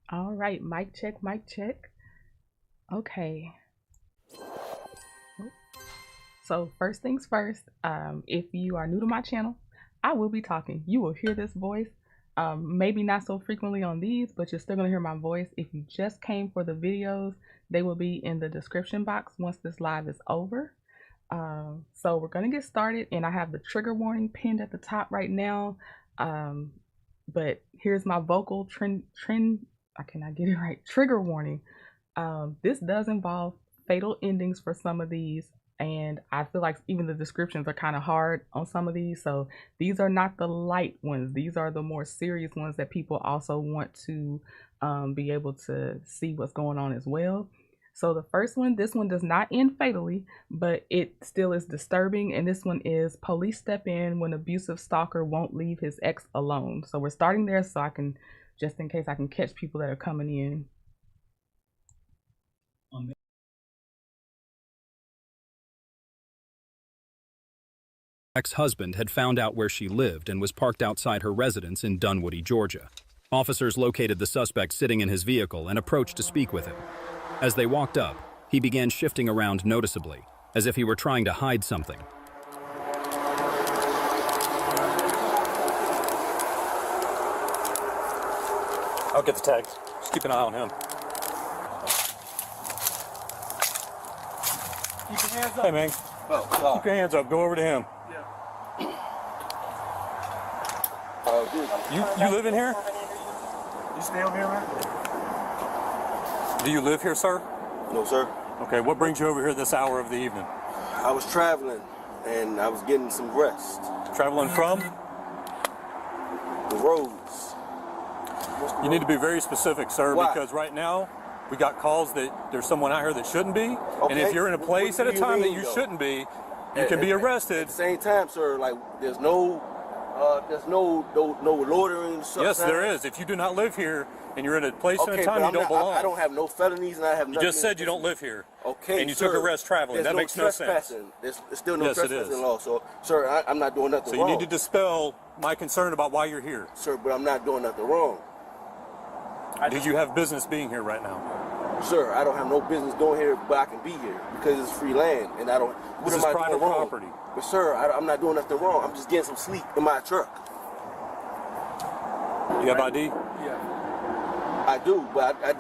All right, mic check, mic check. Okay. So first things first, if you are new to my channel, I will be talking. You will hear this voice. Maybe not so frequently on these, but you're still gonna hear my voice. If you just came for the videos, they will be in the description box once this live is over. So we're gonna get started, and I have the trigger warning pinned at the top right now. Um, but here's my vocal trend. I cannot get it right. Trigger warning. This does involve fatal endings for some of these, and I feel like even the descriptions are kind of hard on some of these. So these are not the light ones. These are the more serious ones that people also want to be able to see what's going on as well. So the first one, this one does not end fatally, but it still is disturbing. And this one is police step in when abusive stalker won't leave his ex alone. So we're starting there so I can, just in case I can catch people that are coming in. Ex-husband had found out where she lived and was parked outside her residence in Dunwoody, Georgia. Officers located the suspect sitting in his vehicle and approached to speak with him. As they walked up, he began shifting around noticeably, as if he were trying to hide something. I'll get the tags. Just keep an eye on him. Keep your hands up. Hey, man. Oh, keep your hands up. Go over to him. You live in here? You stay over here, man? Do you live here, sir? No, sir. Okay, what brings you over here this hour of the evening? I was traveling, and I was getting some rest. Traveling from? The roads. You need to be very specific, sir, Why? because right now we got calls that there's someone out here that shouldn't be, Okay. and if you're in a place What at do a you time that mean, you though? shouldn't be, you can be arrested. At the same time, sir, like there's no loitering. Yes, there is. If you do not live here and you're in a place and Okay, a time but you don't belong. I don't have no felonies, and I have You nothing. just said you don't live here. Okay, and you sir, took a rest traveling. there's That makes no sense. trespassing. There's still no Yes, it trespassing is. law. So, sir, I'm not doing nothing So wrong. you need to dispel my concern about why you're here. Sir, but I'm not doing nothing wrong. Do you have business being here right now? Sir, I don't have no business doing here, but I can be here because it's free land, and I don't. What This am is I private doing wrong? property. But sir, I'm not doing nothing wrong. I'm just getting some sleep in my truck. You have ID? Yeah. I do, but I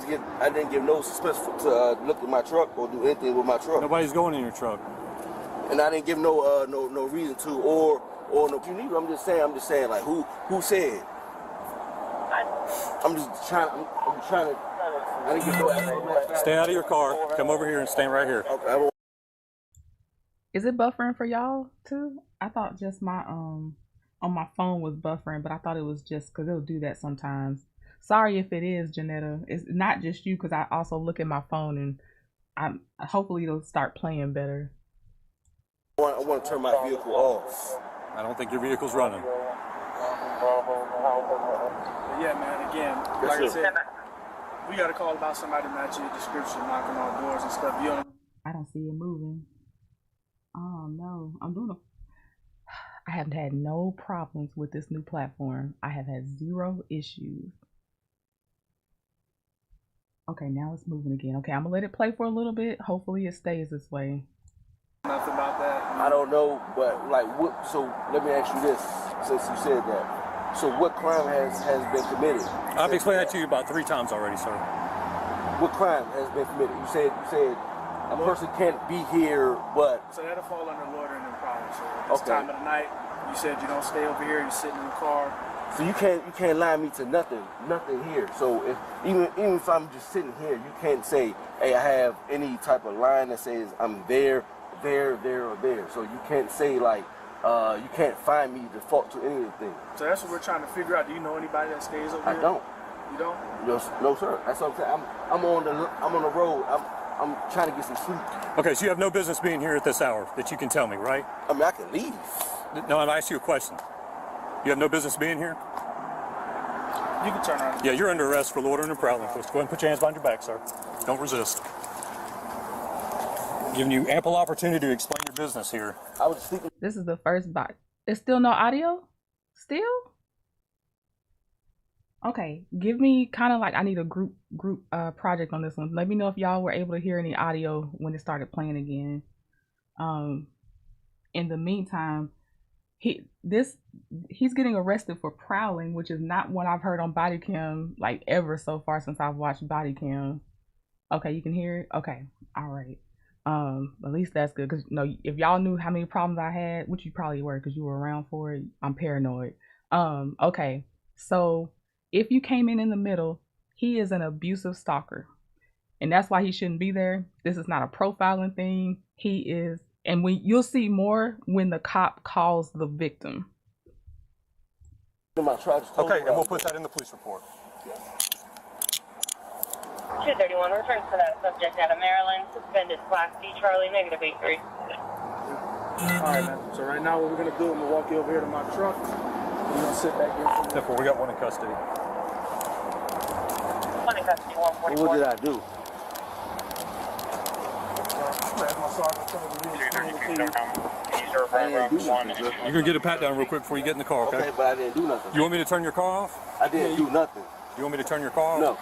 didn't give no suspense to look at my truck or do anything with my truck. Nobody's going in your truck. And I didn't give no reason to or no. You need. I'm just saying like who said. I'm trying to. I didn't give no. Stay out of your car. Come over here and stand right here. Okay. Is it buffering for y'all too? I thought just my on my phone was buffering, but I thought it was just because it'll do that sometimes. Sorry if it is, Janetta. It's not just you, because I also look at my phone and hopefully it'll start playing better. I want to turn my vehicle off. I don't think your vehicle's running. Yeah, man, again, Yes, like I sir. said, we got a call about somebody matching your description, knocking on doors and stuff. You don't. I don't see it moving. Oh no, I haven't had no problems with this new platform. I have had 0 issues. Okay, now it's moving again. Okay, I'm gonna let it play for a little bit. Hopefully it stays this way. Nothing about that. I don't know, but like what? So let me ask you this, since you said that. So what crime has been committed? I've explained that to you about 3 times already, sir. What crime has been committed? You said a person can't be here, but So that'll fall under loitering and problems. So this Okay. time of the night, you said you don't stay over here. You're sitting in the car. so you can't lie me to nothing here. So even if I'm just sitting here, you can't say, hey, I have any type of line that says I'm there, or there. So you can't say like you can't find me to default to anything. So that's what we're trying to figure out. Do you know anybody that stays over here? I don't. You don't? No, sir. That's what I'm saying. I'm on the road. I'm trying to get some sleep. Okay, so you have no business being here at this hour that you can tell me, right? I mean, I can leave. No, I asked you a question. You have no business being here? You can turn around. Yeah, you're under arrest for loitering and prowling. Go ahead and put your hands behind your back, sir. Don't resist. Giving you ample opportunity to explain your business here. I was sleeping. This is the first box. It's still no audio? Still? Okay, give me kind of like I need a group project on this one. Let me know if y'all were able to hear any audio when it started playing again. Um, in the meantime, he's getting arrested for prowling, which is not what I've heard on Bodycam like ever so far since I've watched Bodycam. Okay, you can hear it. Okay, all right. At least that's good because if y'all knew how many problems I had, which you probably were because you were around for it, I'm paranoid. Okay, so if you came in the middle, he is an abusive stalker, and that's why he shouldn't be there. This is not a profiling thing. He is, and when you'll see more when the cop calls the victim. Okay, and we'll put that in the police report. 231, return for that subject out of Maryland, suspended Class D Charlie, negative 83. Alright, man. So right now what we're gonna do, I'm gonna walk you over here to my truck. We're gonna sit back here. Therefore, we got one in custody. One in custody, 144. What did I do? You're gonna get a pat down real quick before you get in the car, okay? Okay, but I didn't do nothing. You want me to turn your car off? I didn't do nothing. You want me to turn your car off? No.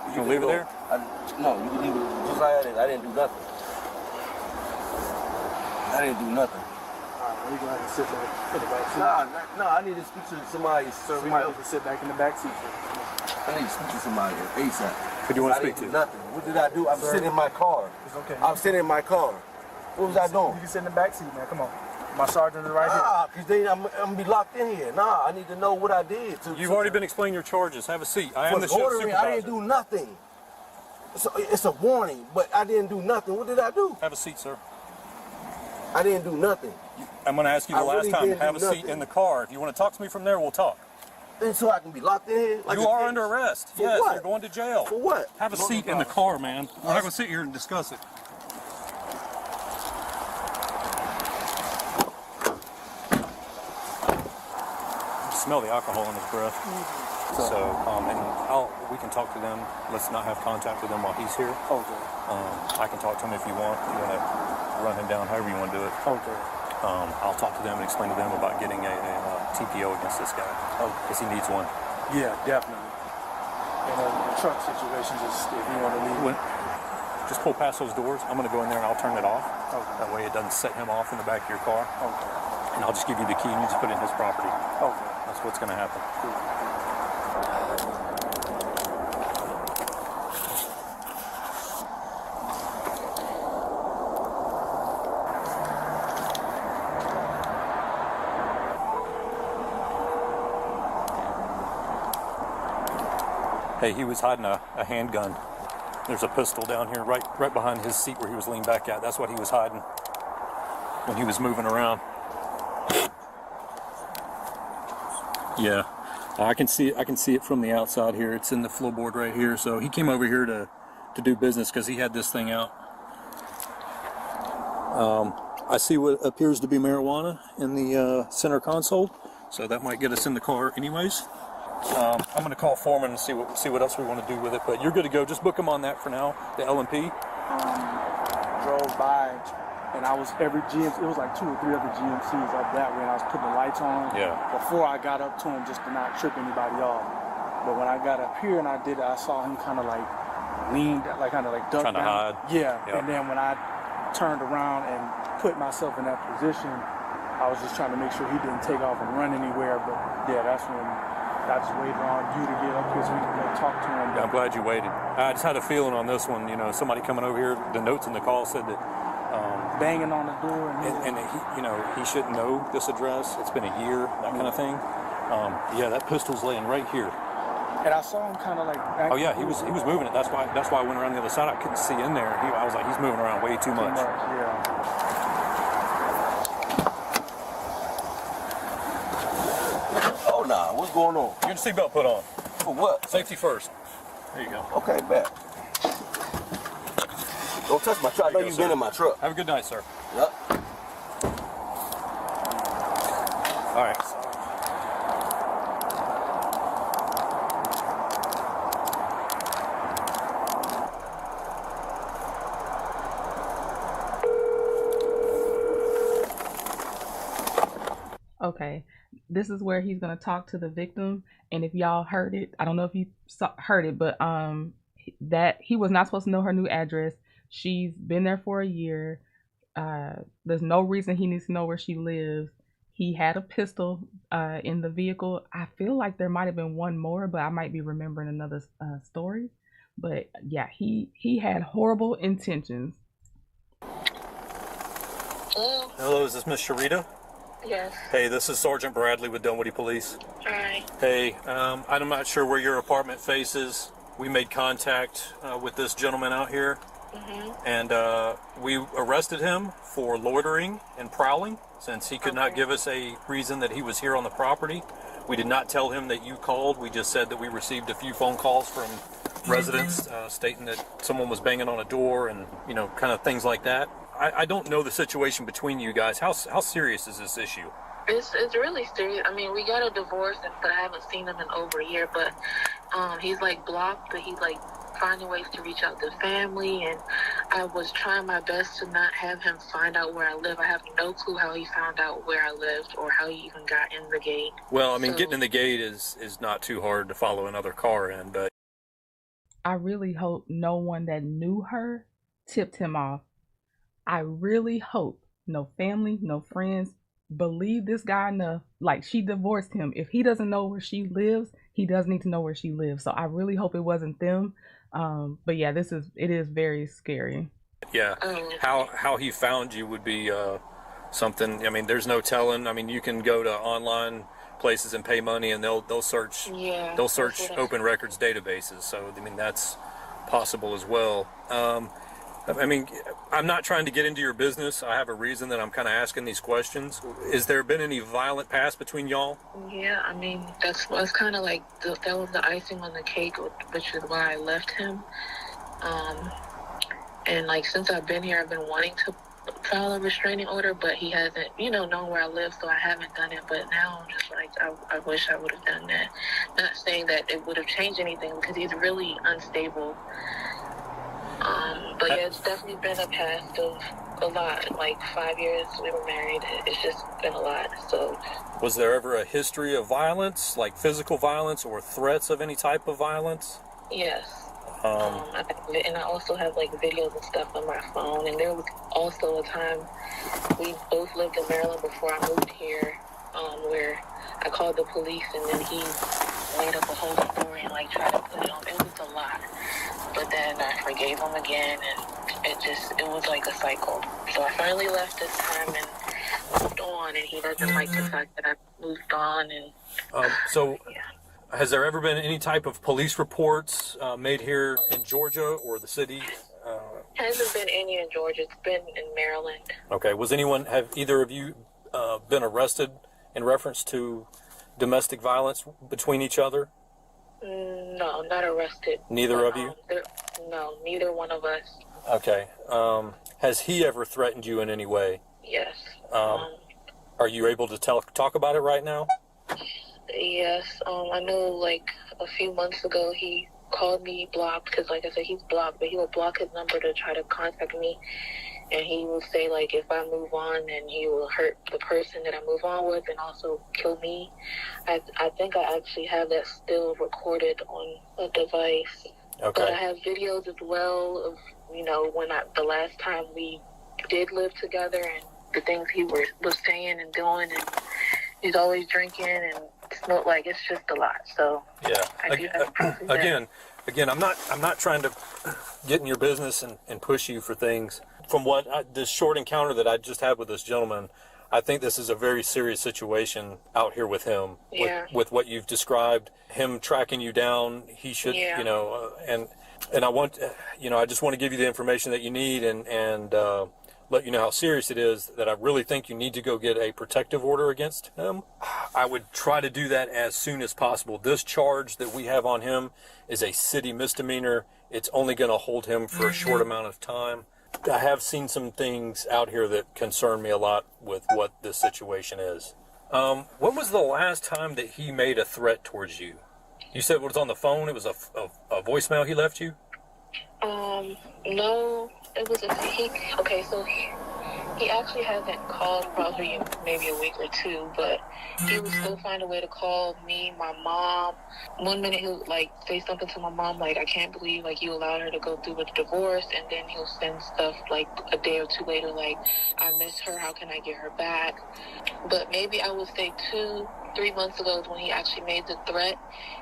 You gonna leave it there? No, you can leave it just like I did. I didn't do nothing. I didn't do nothing. Alright, we're gonna have to sit back in the back seat. No, I need to speak to somebody. So we might have to sit back in the back seat. I need to speak to somebody ASAP. Who do you want to speak I didn't to? do nothing. What did I do? I'm sitting in my car. It's okay. I'm sitting in my car. What was I doing? You can sit in the back seat, man. Come on. My sergeant is right here. Nah, because I'm going to be locked in here. Nah, I need to know what I did. You've already been explaining your charges. Have a seat. I am the shift supervisor. I didn't do nothing. It's a warning, but I didn't do nothing. What did I do? Have a seat, sir. I didn't do nothing. I'm going to ask you the last time. Have a seat nothing. in the car. If you want to talk to me from there, we'll talk. And so I can be locked in here? Like you are under arrest. For yes, what? you're going to jail. For what? Have a seat in the car, man. We're not going to sit here and discuss it. Smell the alcohol in his breath. So, and we can talk to them. Let's not have contact with him while he's here. Okay. I can talk to him if you want. If you want to run him down, however you want to do it. Okay. I'll talk to them and explain to them about getting a TPO against this guy. Because he needs one. Yeah, definitely. And the truck situation, just if you want to leave. Just pull past those doors. I'm going to go in there and I'll turn it off. Okay. That way it doesn't set him off in the back of your car. Okay. And I'll just give you the key and you just put it in his property. Okay. That's what's going to happen. Hey, he was hiding a handgun. There's a pistol down here right behind his seat where he was leaned back at. That's what he was hiding when he was moving around. Yeah, I can see it from the outside here. It's in the floorboard right here. So he came over here to do business because he had this thing out. I see what appears to be marijuana in the center console, so that might get us in the car anyways. I'm going to call Foreman and see what else we want to do with it. But you're good to go. Just book him on that for now. The LMP. Drove by, and I was every GMC. It was like 2 or 3 other GMCs up that way, and I was putting the lights on. Yeah. Before I got up to him, just to not trip anybody off. But when I got up here and I did it, I saw him kind of like leaned, like kind of like ducked Trying to down. hide. Yeah. Yep. And then when I turned around and put myself in that position, I was just trying to make sure he didn't take off and run anywhere. But yeah, that's when I just waited on you to get up here so we can go talk to him. I'm glad you waited. I just had a feeling on this one, somebody coming over here, the notes in the call said that banging on the door. And he shouldn't know this address. It's been a year, that kind of thing. Yeah, that pistol's laying right here. And I saw him kind of like. Oh yeah, he was moving it. That's why I went around the other side. I couldn't see in there. I was like, he's moving around way too much. Yeah. Oh, nah. What's going on? Get your seatbelt put on. For what? Safety first. There you go. Okay, bet. Don't touch my truck. I know you've been in my truck. Have a good night, sir. Yep. All right. Okay. this is where he's gonna talk to the victim. And if y'all heard it, I don't know if you heard it, but that he was not supposed to know her new address. She's been there for a year. There's no reason he needs to know where she lives. He had a pistol in the vehicle. I feel like there might have been one more, but I might be remembering another story. But yeah, he had horrible intentions. Hello? Hello, is this Miss Sharita? Yes. Hey, this is Sergeant Bradley with Dunwoody Police. Hi. Hey, I'm not sure where your apartment faces. We made contact with this gentleman out here, and we arrested him for loitering and prowling since he could not give us a reason that he was here on the property. We did not tell him that you called. We just said that we received a few phone calls from residents stating that someone was banging on a door and, you know, kind of things like that. I don't know the situation between you guys. How serious is this issue? It's really serious. I mean, we got a divorce, but I haven't seen him in over a year. But he's like blocked, but he's like finding ways to reach out to family. And I was trying my best to not have him find out where I live. I have no clue how he found out where I lived or how he even got in the gate. Well, I mean, getting in the gate is not too hard to follow another car in, but I really hope no one that knew her tipped him off. I really hope no family, no friends believe this guy enough. Like, she divorced him. If he doesn't know where she lives, he does need to know where she lives. So I really hope it wasn't them. But yeah, it is very scary. yeah, how he found you would be something. I mean, there's no telling. I mean, you can go to online places and pay money, and they'll search. Yeah, they'll search open records databases. So I mean, that's possible as well. I mean, I'm not trying to get into your business. I have a reason that I'm kind of asking these questions. Is there been any violent past between y'all? Yeah, I mean, that's kind of like, that was the icing on the cake, which is why I left him. And like, since I've been here, I've been wanting to file a restraining order, but he hasn't, known where I live, so I haven't done it. But now I'm just like, I wish I would have done that. Not saying that it would have changed anything, because he's really unstable. But yeah, it's definitely been a past of a lot. Like 5 years we were married. It's just been a lot. So, was there ever a history of violence, like physical violence or threats of any type of violence? yes. And I also have like videos and stuff on my phone. And there was also a time we both lived in Maryland before I moved here, where I called the police, and then he made up a whole story and like tried to put it on. It was a lot. But then I forgave him again, and it was like a cycle. So I finally left this time and moved on, and he doesn't like the fact that I moved on. And yeah. Has there ever been any type of police reports made here in Georgia or the city? Hasn't been any in Georgia. It's been in Maryland. Okay. Have either of you been arrested in reference to domestic violence between each other? No, not arrested. Neither of you? No, neither one of us. Okay. Has he ever threatened you in any way? Yes. Are you able to talk about it right now? Yes. I know like a few months ago he called me blocked, because like I said, he's blocked, but he will block his number to try to contact me. And he will say, like, if I move on, then he will hurt the person that I move on with and also kill me. I think I actually have that still recorded on a device. Okay. But I have videos as well of, when the last time we did live together, and the things he was saying and doing, and he's always drinking and smoke. Like, it's just a lot. So yeah. I do have proof of that. Again, I'm not trying to get in your business and push you for things. From this short encounter that I just had with this gentleman, I think this is a very serious situation out here with him. Yeah. With what you've described, him tracking you down, he should, and I want, I just want to give you the information that you need and let you know how serious it is, that I really think you need to go get a protective order against him. I would try to do that as soon as possible. This charge that we have on him is a city misdemeanor. It's only going to hold him for a short amount of time. I have seen some things out here that concern me a lot with what this situation is. When was the last time that he made a threat towards you? You said it was on the phone. It was a voicemail he left you? No, it was He actually hasn't called probably maybe a week or two, but he would still find a way to call me, my mom. One minute he'll like say something to my mom like, I can't believe like you allowed her to go through with the divorce, and then he'll send stuff like a day or two later like, I miss her, how can I get her back? But maybe I would say 2-3 months ago is when he actually made the threat,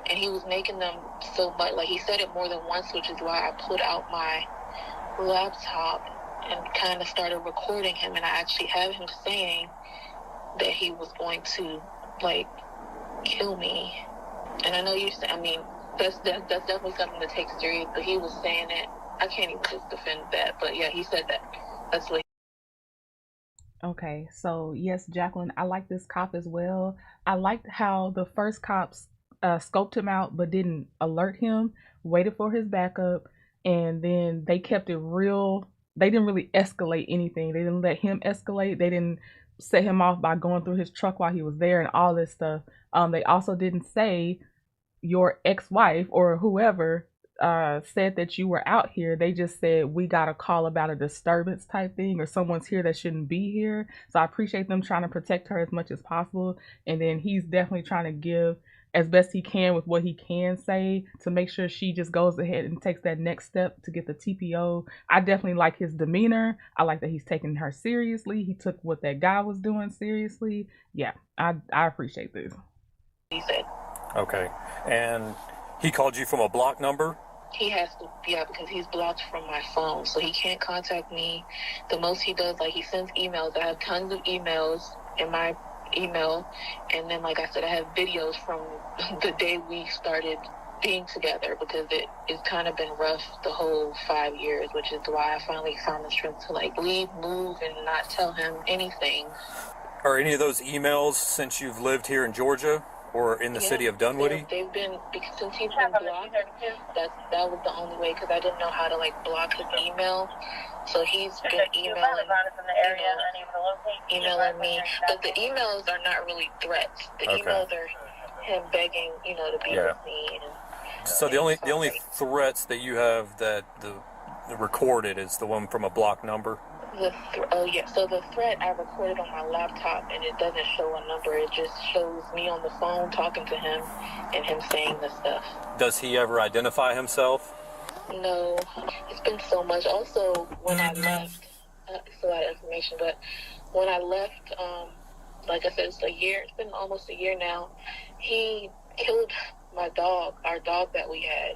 and he was making them so much, like he said it more than once, which is why I put out my laptop and kind of started recording him, and I actually have him saying that he was going to like kill me. And I know I mean that's definitely something to take serious, but he was saying it. I can't even just defend that, but yeah, he said that. That's what Okay, so yes, Jacqueline, I like this cop as well. I liked how the first cops scoped him out but didn't alert him, waited for his backup, and then they kept it real. They didn't really escalate anything. They didn't let him escalate. They didn't set him off by going through his truck while he was there and all this stuff. They also didn't say your ex-wife or whoever said that you were out here. They just said we got a call about a disturbance type thing, or someone's here that shouldn't be here. So I appreciate them trying to protect her as much as possible. And then he's definitely trying to give as best he can with what he can say to make sure she just goes ahead and takes that next step to get the TPO. I definitely like his demeanor. I like that he's taking her seriously. He took what that guy was doing seriously. Yeah, I appreciate this. he said. Okay. And he called you from a block number? He has to, yeah, because he's blocked from my phone, so he can't contact me. The most he does, like, he sends emails. I have tons of emails in my email, and then, like I said, I have videos from the day we started being together, because it's kind of been rough the whole 5 years, which is why I finally found the strength to, like, leave, move, and not tell him anything. Are any of those emails since you've lived here in Georgia or in the city of Dunwoody? They've been, because since he's been blocked, that was the only way, because I didn't know how to, like, block his email. So he's been emailing me. But the emails are not really threats. The emails are him begging, to be with me. So the only threats that you have that the recorded is the one from a block number? So the threat I recorded on my laptop, and it doesn't show a number. It just shows me on the phone talking to him and him saying the stuff. Does he ever identify himself? No, it's been so much. Also, when I left, it's a lot of information, but when I left, like I said, it's been almost a year now, he killed my dog, our dog that we had.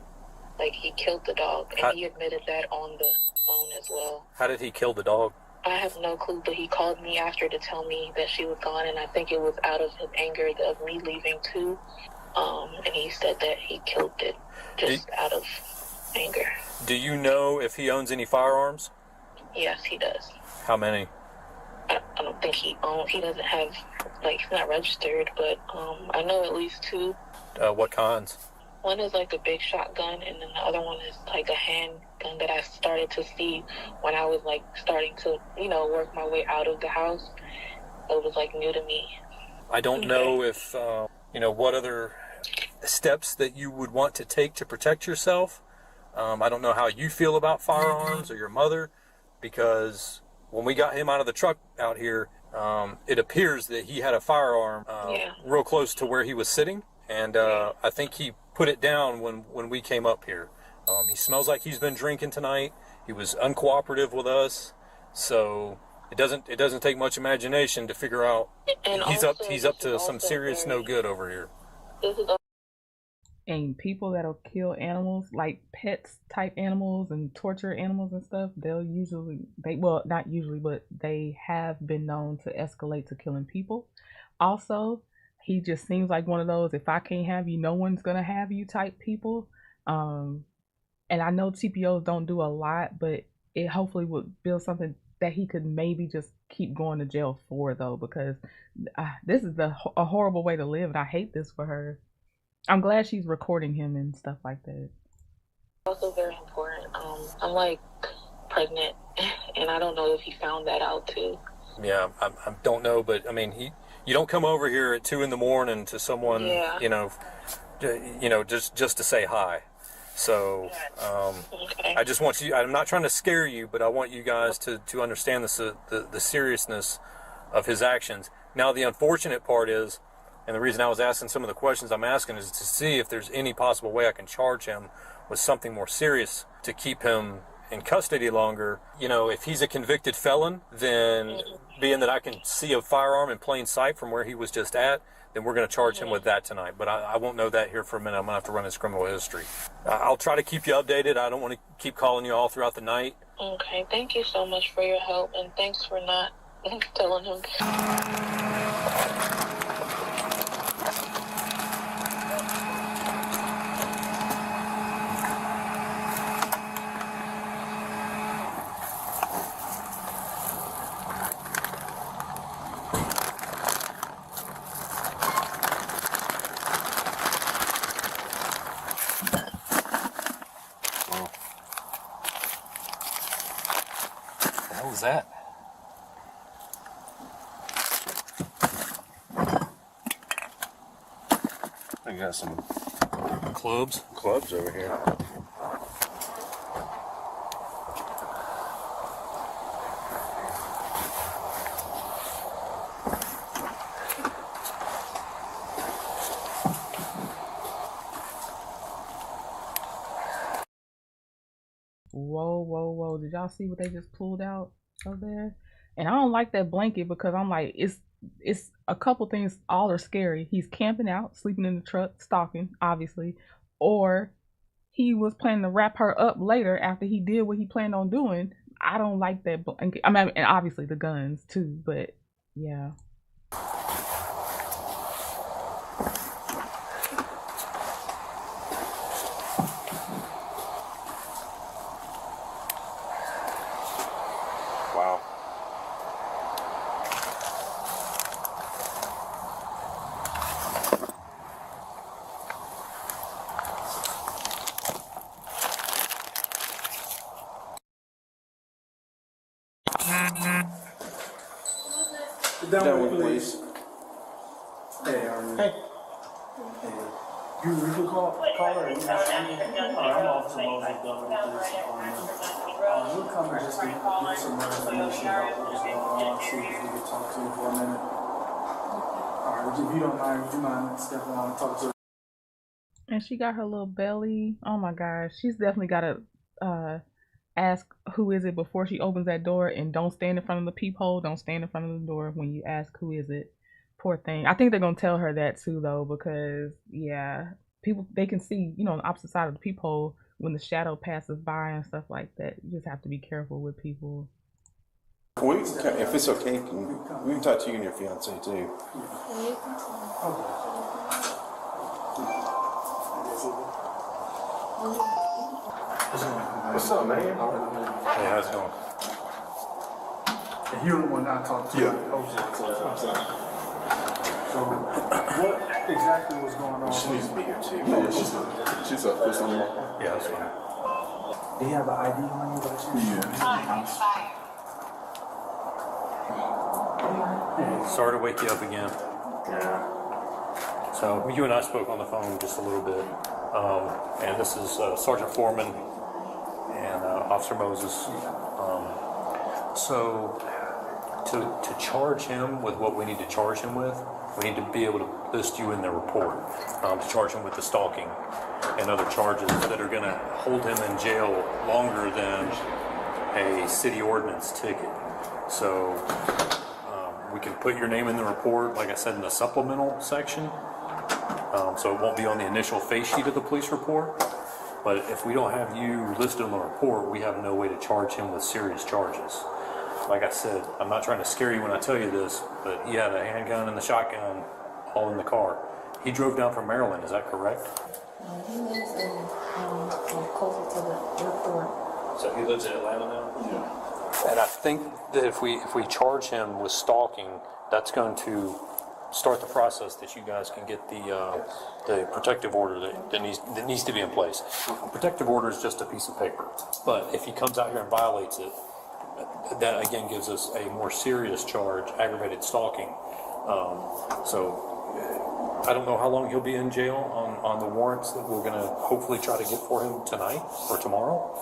Like, he killed the dog, and he admitted that on the phone as well. How did he kill the dog? I have no clue, but he called me after to tell me that she was gone, and I think it was out of his anger of me leaving too. And he said that he killed it just out of anger. Do you know if he owns any firearms? Yes, he does. How many? I don't think he doesn't have, like, he's not registered, but I know at least 2. What kinds? One is like a big shotgun, and then the other one is like a handgun that I started to see when I was like starting to, work my way out of the house. It was like new to me. I don't know if, what other steps that you would want to take to protect yourself. I don't know how you feel about firearms or your mother, because when we got him out of the truck out here, it appears that he had a firearm real close to where he was sitting. And I think he put it down when we came up here. He smells like he's been drinking tonight. He was uncooperative with us, so it doesn't take much imagination to figure out he's up to some serious no good over here. And people that'll kill animals, like pets type animals and torture animals and stuff, not usually, but they have been known to escalate to killing people. Also, he just seems like one of those, if I can't have you, no one's gonna have you type people. And I know TPOs don't do a lot, but it hopefully would build something that he could maybe just keep going to jail for, though, because this is a horrible way to live, and I hate this for her. I'm glad she's recording him and stuff like that. Also very important. I'm like pregnant, and I don't know if he found that out too. Yeah, I don't know, but I mean, you don't come over here at 2 a.m. to someone, just to say hi. So Okay. I just want you, I'm not trying to scare you, but I want you guys to understand the seriousness of his actions. Now, the unfortunate part is, and the reason I was asking some of the questions I'm asking is to see if there's any possible way I can charge him with something more serious to keep him in custody longer. You know, if he's a convicted felon, then being that I can see a firearm in plain sight from where he was just at, then we're going to charge him with that tonight. But I won't know that here for a minute. I'm going to have to run his criminal history. I'll try to keep you updated. I don't want to keep calling you all throughout the night. Okay, thank you so much for your help, and thanks for not telling him. What the hell is that? I got some Clubs? clubs over here. Whoa, whoa, whoa. Did y'all see what they just pulled out of there? And I don't like that blanket because I'm like, it's a couple things. All are scary. He's camping out, sleeping in the truck, stalking, obviously. Or he was planning to wrap her up later after he did what he planned on doing. I don't like that blanket. I mean, and obviously the guns too, but yeah. Wow. Down with police. Hey, how are you? Hey. You recently called her? I'm Officer Moses Dunn with Police Department. We'll come and just get some more information about what's going on, see if we can talk to you for a minute. Alright, if you don't mind, would you mind stepping on and talk to her? And she got her little belly. Oh my gosh. She's definitely got to ask who is it before she opens that door, and don't stand in front of the peephole. Don't stand in front of the door when you ask who is it. Poor thing. I think they're going to tell her that too though, because yeah, people, they can see, you know, on the opposite side of the peephole when the shadow passes by and stuff like that. You just have to be careful with people. If it's okay, we can talk to you and your fiance too. What's up, man? Hey, how's it going? And you're the one I talked to. Yeah. So, what exactly was going on? She needs to be here too. Yeah, she's up for something. Yeah, that's fine. Do you have an ID on you? Yeah. Sorry to wake you up again. Yeah. So you and I spoke on the phone just a little bit, and this is Sergeant Foreman and Officer Moses. So to charge him with what we need to charge him with, we need to be able to list you in the report to charge him with the stalking and other charges that are going to hold him in jail longer than a city ordinance ticket. So we can put your name in the report, like I said, in the supplemental section. So it won't be on the initial face sheet of the police report. But if we don't have you listed on the report, we have no way to charge him with serious charges. Like I said, I'm not trying to scare you when I tell you this, but he had a handgun and the shotgun all in the car. He drove down from Maryland, is that correct? He lives in closer to the airport. So he lives in Atlanta now? Yeah. And I think that if we charge him with stalking, that's going to start the process that you guys can get the protective order that needs to be in place. A protective order is just a piece of paper, but if he comes out here and violates it, that again gives us a more serious charge, aggravated stalking. So I don't know how long he'll be in jail on the warrants that we're gonna hopefully try to get for him tonight or tomorrow.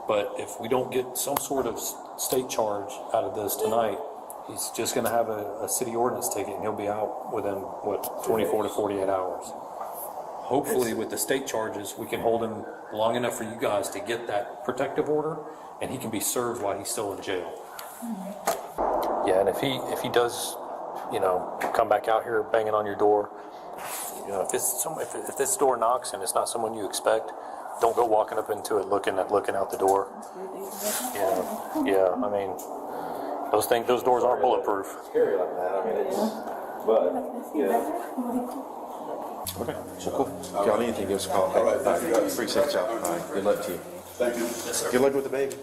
But if we don't get some sort of state charge out of this tonight, he's just gonna have a city ordinance ticket and he'll be out within, what, 24 to 48 hours. Hopefully with the state charges, we can hold him long enough for you guys to get that protective order and he can be served while he's still in jail. Yeah, and if he does, you know, come back out here banging on your door, you know, if this door knocks and it's not someone you expect, don't go walking up into it looking out the door. You know, yeah, I mean, those doors aren't bulletproof. Scary like that. I mean, it's, but yeah. Okay, so cool. If y'all need anything, give us a call. All right, thank you guys. Appreciate y'all. All right, good luck to you. Thank you. Yes, sir. Good luck with the baby.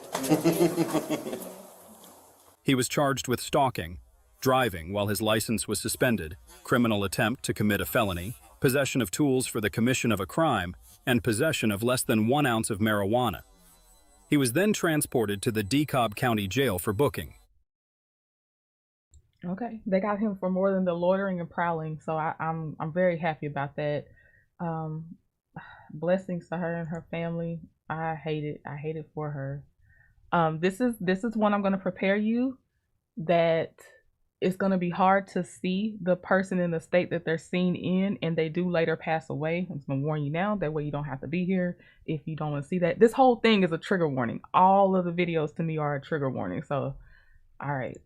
He was charged with stalking, driving while his license was suspended, criminal attempt to commit a felony, possession of tools for the commission of a crime, and possession of less than 1 ounce of marijuana. He was then transported to the DeKalb County Jail for booking. Okay, they got him for more than the loitering and prowling, so I'm very happy about that. Blessings to her and her family. I hate it for her. This is one I'm going to prepare you that it's going to be hard to see the person in the state that they're seen in and they do later pass away. I'm just going to warn you now, that way you don't have to be here if you don't want to see that. This whole thing is a trigger warning. All of the videos to me are a trigger warning. So, all right.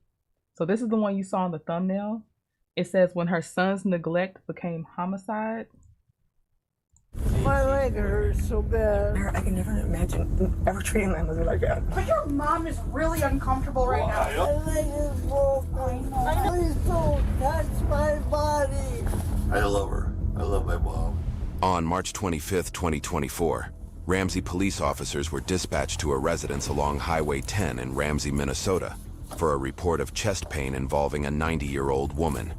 So this is the one you saw in the thumbnail. It says, when her son's neglect became homicide. My leg hurts so bad. I can never imagine ever treating my mother like that. But your mom is really uncomfortable right now. My leg is broken. Please don't touch my body. I love her. I love my mom. On March 25th, 2024, Ramsey police officers were dispatched to a residence along Highway 10 in Ramsey, Minnesota, for a report of chest pain involving a 90-year-old woman.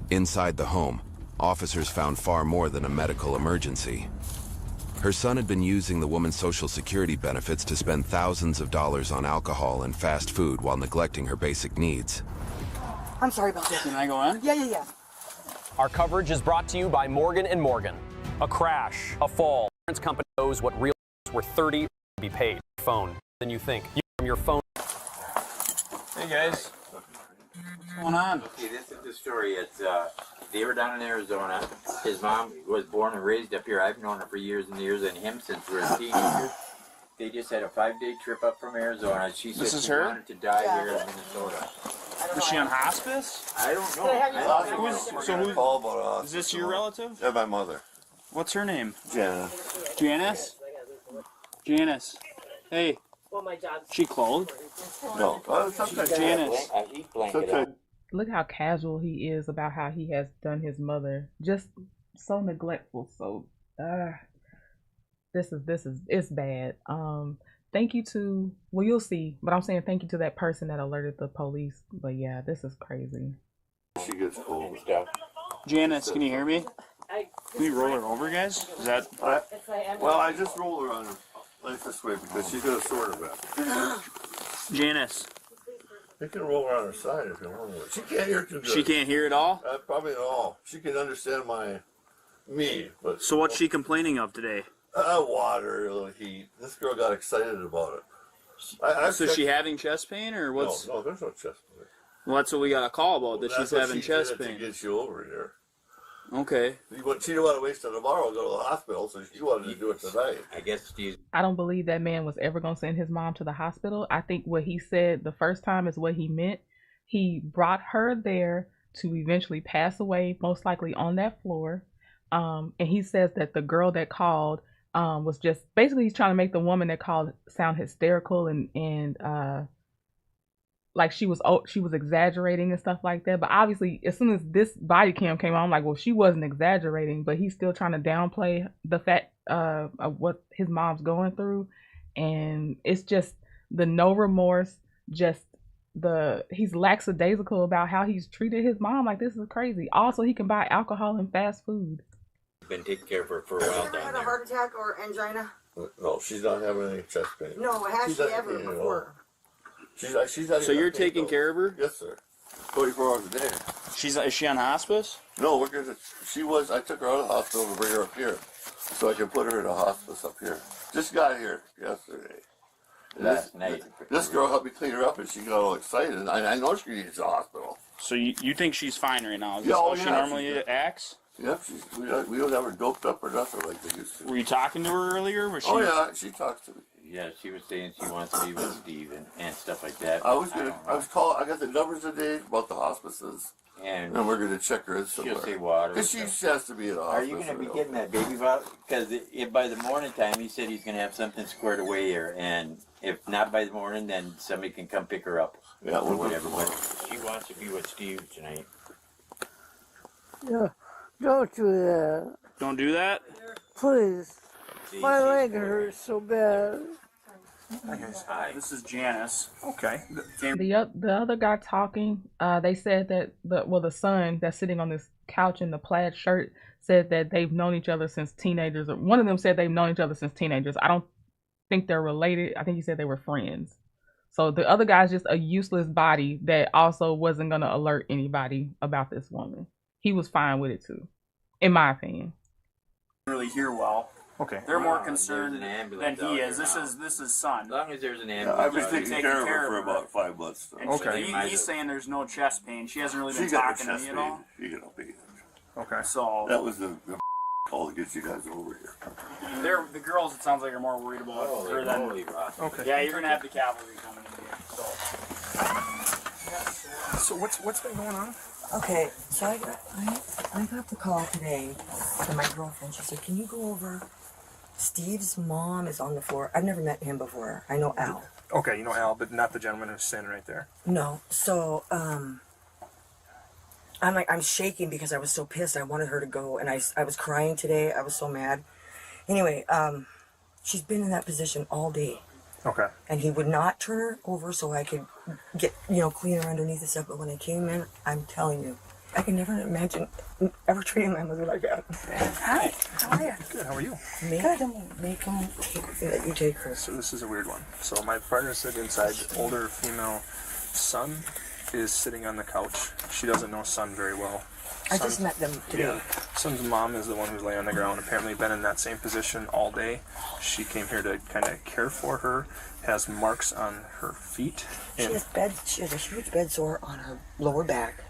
Inside the home, officers found far more than a medical emergency. Her son had been using the woman's Social Security benefits to spend thousands of dollars on alcohol and fast food while neglecting her basic needs. I'm sorry about that. Can I go in? Yeah. Our coverage is brought to you by Morgan & Morgan. A crash, a fall. Insurance company knows what real were 30 to be paid. Phone than you think. You from your phone. Hey guys. What's going on? Okay, this is the story. It's they were down in Arizona. His mom was born and raised up here. I've known her for years and years, and him since we were a teenager. They just had a 5-day trip up from Arizona. She said she wanted to die here in Minnesota. Was she on hospice? I don't know. Is this your relative? Yeah, my mother. What's her name? Janice. Janice? Janice. Hey. She clothed? No. Janice. Look how casual he is about how he has done his mother. Just so neglectful. So this is it's bad. Thank you to, well, you'll see, but I'm saying thank you to that person that alerted the police. But yeah, this is crazy. She gets cold. Janice, can you hear me? Can we roll her over, guys? Is that? Well, I just roll her on her like this way because she's got a sort of it. Janice. You can roll her on her side if you want to. She can't hear too good. She can't hear at all? Probably at all. She can understand me, but. So what's she complaining of today? Water, a little heat. This girl got excited about it. So is she having chest pain or what's? No, there's no chest pain. Well, that's what we got a call about, that she's having chest pain. To get you over here. Okay. She didn't want to waste it tomorrow and go to the hospital, so she wanted to do it tonight. I guess she's... I don't believe that man was ever going to send his mom to the hospital. I think what he said the first time is what he meant. He brought her there to eventually pass away, most likely on that floor. And he says that the girl that called was just, basically he's trying to make the woman that called sound hysterical and like she was exaggerating and stuff like that. But obviously, as soon as this body cam came on, I'm like, well, she wasn't exaggerating, but he's still trying to downplay the fact of what his mom's going through. And it's just the no remorse, just he's lackadaisical about how he's treated his mom. Like, this is crazy. Also, he can buy alcohol and fast food. Been taking care of her for a while down there. Had a heart attack or angina? No, she's not having any chest pain. No, has she ever before? She's so you're taking care of her? Yes, sir. 24 hours a day. Is she on hospice? No, I took her out of the hospital to bring her up here. So I can put her in a hospice up here. Just got here yesterday. Last night. This girl helped me clean her up and she got all excited. And I know she needs a hospital. So you think she's fine right now? Is Yeah, this oh, how she yeah, normally acts? Yep, we don't have her doped up or nothing like they used to. Were you talking to her earlier? Was she... Oh yeah, she talks to me. Yeah, she was saying she wants to be with Steve and stuff like that. I got the numbers today about the hospices. And we're going to check her in somewhere. She'll say water. Because she has to be in a hospital. Are you going to be getting that baby bottle? Because by the morning time, he said he's going to have something squared away here. And if not by the morning, then somebody can come pick her up. Yeah, or whatever. But she wants to be with Steve tonight. Yeah, don't do that. Don't do that? Please. My leg hurts so bad. Hi, this is Janice. Okay. The other guy talking, they said that the son that's sitting on this couch in the plaid shirt said that they've known each other since teenagers. Or one of them said they've known each other since teenagers. I don't think they're related. I think he said they were friends. So the other guy's just a useless body that also wasn't gonna alert anybody about this woman. He was fine with it too, in my opinion. Really hear well. Okay. They're more concerned than he is. This is son. As long as there's an Yeah, ambulance. I've been taking care of her for about 5 months. So. Okay. He's saying there's no chest pain. She hasn't really been talking to me at all. She got no pain. Okay. So that was the call to get you guys over here. The girls, it sounds like, are more worried about her than. Okay. Yeah, you're gonna have the cavalry coming in here. So what's been going on? Okay, so I got the call today from my girlfriend. She said, "Can you go over? Steve's mom is on the floor. I've never met him before. I know Al." Okay, you know Al, but not the gentleman who's standing right there. No. So I'm shaking because I was so pissed. I wanted her to go, and I was crying today. I was so mad. Anyway, she's been in that position all day. Okay. And he would not turn her over so I could get, clean her underneath the stuff. But when I came in, I'm telling you, I can never imagine ever treating my mother like that. Hi, how are you? Good, how are you? Make them take that you take her. So this is a weird one. So my partner said inside, older female son is sitting on the couch. She doesn't know son very well. I just met them today. Yeah. Son's mom is the one who's laying on the ground, apparently been in that same position all day. She came here to kind of care for her, has marks on her feet. She has a huge bed sore on her lower back.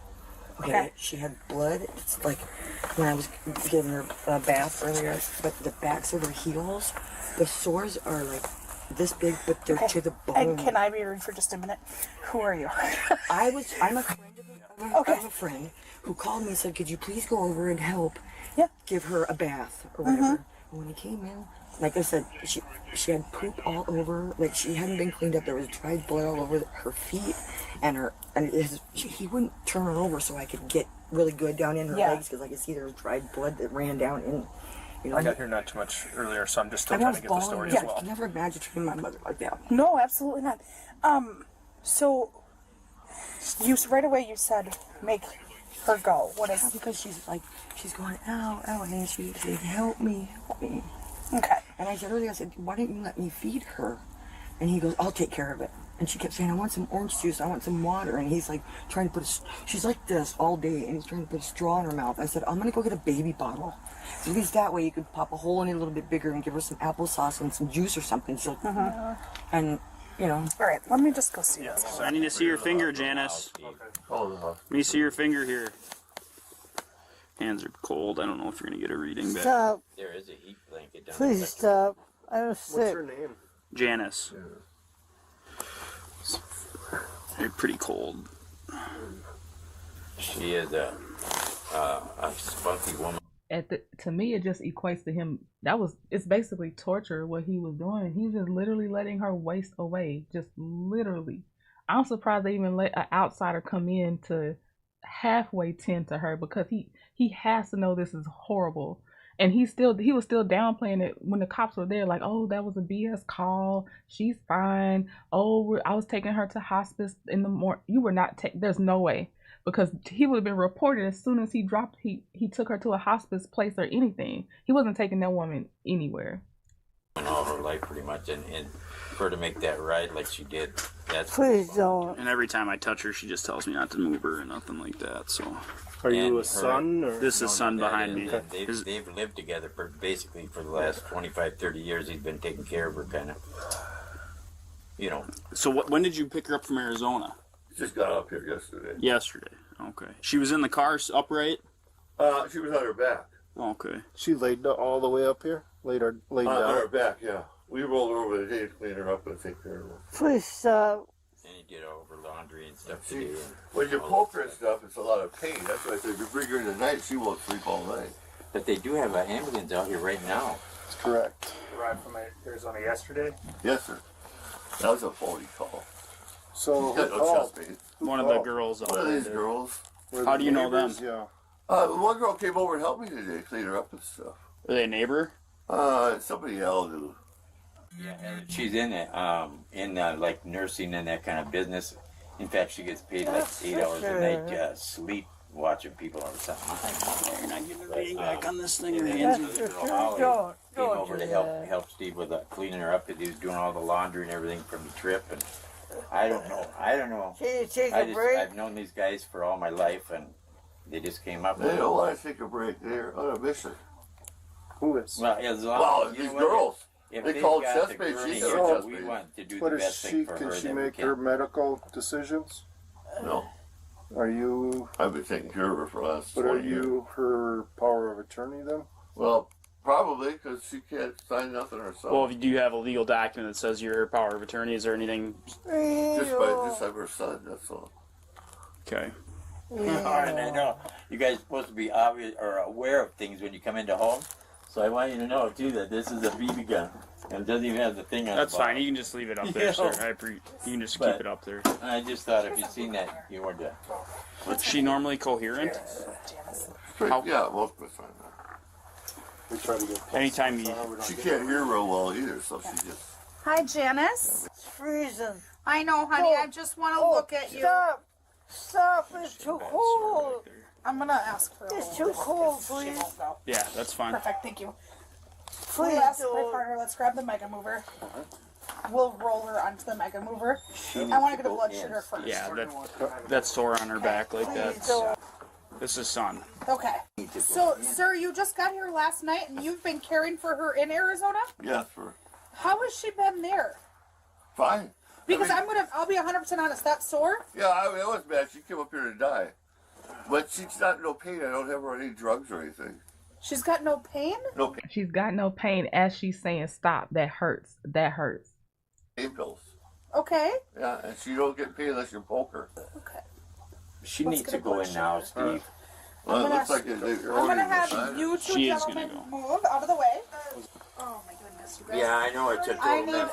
Okay. She had blood. It's like when I was giving her a bath earlier, but the backs of her heels, the sores are like this big, but they're to the bone. And can I be rude for just a minute? Who are you? I'm a friend of a friend who called me and said, "Could you please go over and help give her a bath or whatever?" And when he came in, like I said, she had poop all over. Like she hadn't been cleaned up. There was dried blood all over her feet, and he wouldn't turn her over so I could get really good down in her legs because I could see there was dried blood that ran down in. I got here not too much earlier, so I'm just still trying to get the story as well. I can never imagine treating my mother like that. No, absolutely not. So you right away you said make her go. What is? Because she's going ow, and she said, help me. Okay. And I said earlier, why don't you let me feed her? And he goes, I'll take care of it. And she kept saying, I want some orange juice, I want some water. And he's like trying to put she's like this all day, and he's trying to put a straw in her mouth. I said, I'm gonna go get a baby bottle. So at least that way you could pop a hole in it a little bit bigger and give her some applesauce and some juice or something. So, and all right, let me just go see it. So I need to see your finger, Janice. Let me see your finger here. Hands are cold. I don't know if you're gonna get a reading, but Stop. There is a heat blanket down Please stop. I'm sick. What's her name? Janice. They're pretty cold. She is a spunky woman. To me, it just equates to him. It's basically torture what he was doing. He was just literally letting her waste away, just literally. I'm surprised they even let an outsider come in to halfway tend to her because he has to know this is horrible. And he was still downplaying it when the cops were there, like, oh, that was a BS call. She's fine. Oh, I was taking her to hospice in the morning. You were not. There's no way, because he would have been reported as soon as he dropped. He took her to a hospice place or anything. He wasn't taking that woman anywhere. All her life, pretty much, and for her to make that ride like she did. That's Please don't. And every time I touch her, she just tells me not to move her or nothing like that. So, are you a son? Or? This is son behind me. They've lived together basically for the last 25, 30 years. He's been taking care of her, kind of. You know. So when did you pick her up from Arizona? Just got up here yesterday. Yesterday. Okay. She was in the car upright? She was on her back. Okay. She laid all the way up here? Laid down? On her back, yeah. We rolled her over today to clean her up and take care of her. Please stop. And you get over laundry and stuff today. When you poke her and stuff, it's a lot of pain. That's why I said if you bring her in the night, she won't sleep all night. But they do have an ambulance out here right now. That's correct. Arrived from Arizona yesterday? Yes, sir. That was a phony call. So Got no chest pain. One of the girls. One of these girls. How do you know them? Yeah. One girl came over and helped me today, clean her up and stuff. Are they a neighbor? Somebody else who. Yeah, she's in it, like nursing and that kind of business. In fact, she gets paid like 8 hours a night sleep watching people or something. You're not getting reading back on this thing. Or Holly came over to help Steve with cleaning her up because he was doing all the laundry and everything from the trip. And I don't know. Can you take a break? I've known these guys for all my life, and they just came up. They don't want to take a break. They're on a mission. Who is? Well, as long as these girls. They called chest pain. She said chest we pain. want to do What the is best she? thing for Can her she that we make can. her medical decisions? No. Are you? I've been taking care of her for the last 20 But are years. you her power of attorney then? Well, probably, because she can't sign nothing herself. Well, if you have a legal document that says you're her power of attorney, is there anything? Just have her son, that's all. Okay. All right, I know. You guys are supposed to be obvious or aware of things when you come into homes. So I want you to know, too, that this is a BB gun. And it doesn't even have the thing on That's the bottom. fine. You can just leave it up there, sir. You can just keep it up there. I just thought if you'd seen that, you weren't done. Is she normally coherent? Yeah, most of the time. We try to get. Anytime you. She can't hear real well either, so she just. Hi, Janice. It's freezing. I know, honey. I just want to look at you. Stop. Stop. It's too cold. I'm going to ask her. It's too cold, please. Yeah, that's fine. Perfect, thank you. Please Let's don't. partner. Let's grab the Mega Mover. We'll roll her onto the Mega Mover. I want to get a blood sugar first. Yeah, that's sore on her back like that. This is son. Okay. So, sir, you just got here last night, and you've been caring for her in Arizona? Yes, sir. How has she been there? Fine. Because I'll be 100% honest. That sore? Yeah, it was bad. She came up here to die. But she's not in no pain. I don't have her on any drugs or anything. She's got no pain? No pain. She's got no pain as she's saying, stop, that hurts, that hurts. Pain pills. Okay. Yeah, and she don't get pain unless you poke her. Okay. She needs to go in now, Steve. Well, it looks like I'm going to have you two gentlemen move out of the way. Oh my goodness, you guys. Yeah, I know, it's a total mess.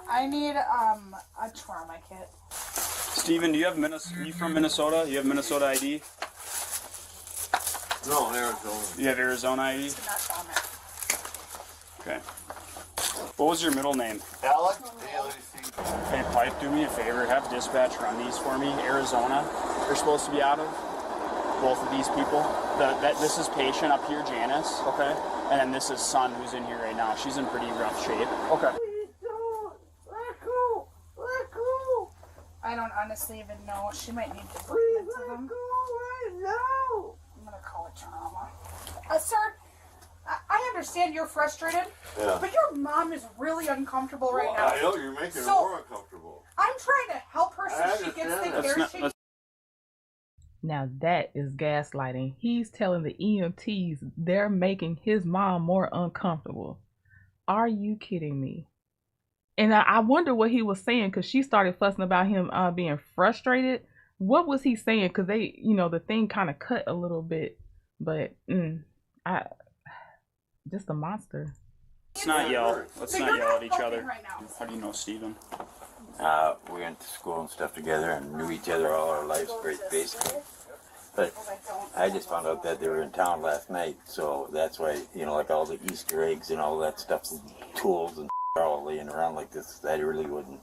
I need a trauma kit. Steven, do you have you from Minnesota? You have Minnesota ID? No, Arizona. You have Arizona ID? Okay. What was your middle name? Alex. Hey, Pipe, do me a favor. Have dispatch run these for me. Arizona, they're supposed to be out of. Both of these people. This is patient up here, Janice. Okay. And then this is son who's in here right now. She's in pretty rough shape. Okay. Please don't. Let go. Let go. I don't honestly even know. She might need to Please bring it to let them. go right now. I'm going to call it trauma. Sir, I understand you're frustrated, but your mom is really uncomfortable right now. I know, you're making her more uncomfortable. I'm trying to help her so she gets the care she needs. Now that is gaslighting. He's telling the EMTs they're making his mom more uncomfortable. Are you kidding me? And I wonder what he was saying, because she started fussing about him being frustrated. What was he saying? Because they, the thing kind of cut a little bit. But just a monster. Let's not yell. Let's not yell at each other. How do you know Steven? We went to school and stuff together and knew each other all our lives, basically. But I just found out that they were in town last night, so that's why, like all the Easter eggs and all that stuff, tools and are all laying around like this. I really wasn't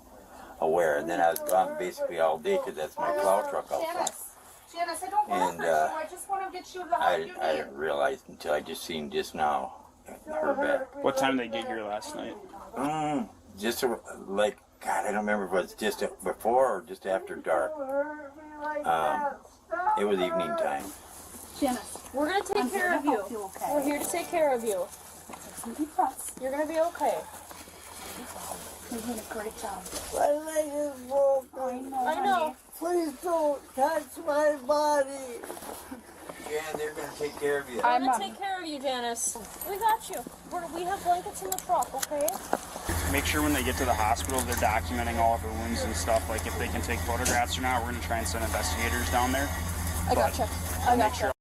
aware. And then I was gone basically all day because that's my plow truck out front. Janice, I don't want to hurt you. I just want to get you the help you need. I didn't realize until I just seen just now her back. What time did they get here last night? just like, God, I don't remember if it was just before or just after dark. It was evening time. Janice, we're going to take care of you. Okay. We're here to take care of you. You're going to be okay. You're doing a great job. My leg is broken. I know. Please don't touch my body. Yeah, they're going to take care of you. We're going to take care of you, Janice. We got you. We have blankets in the truck, okay? Make sure when they get to the hospital, they're documenting all of her wounds and stuff. Like if they can take photographs or not, we're going to try and send investigators down there. I gotcha. I gotcha.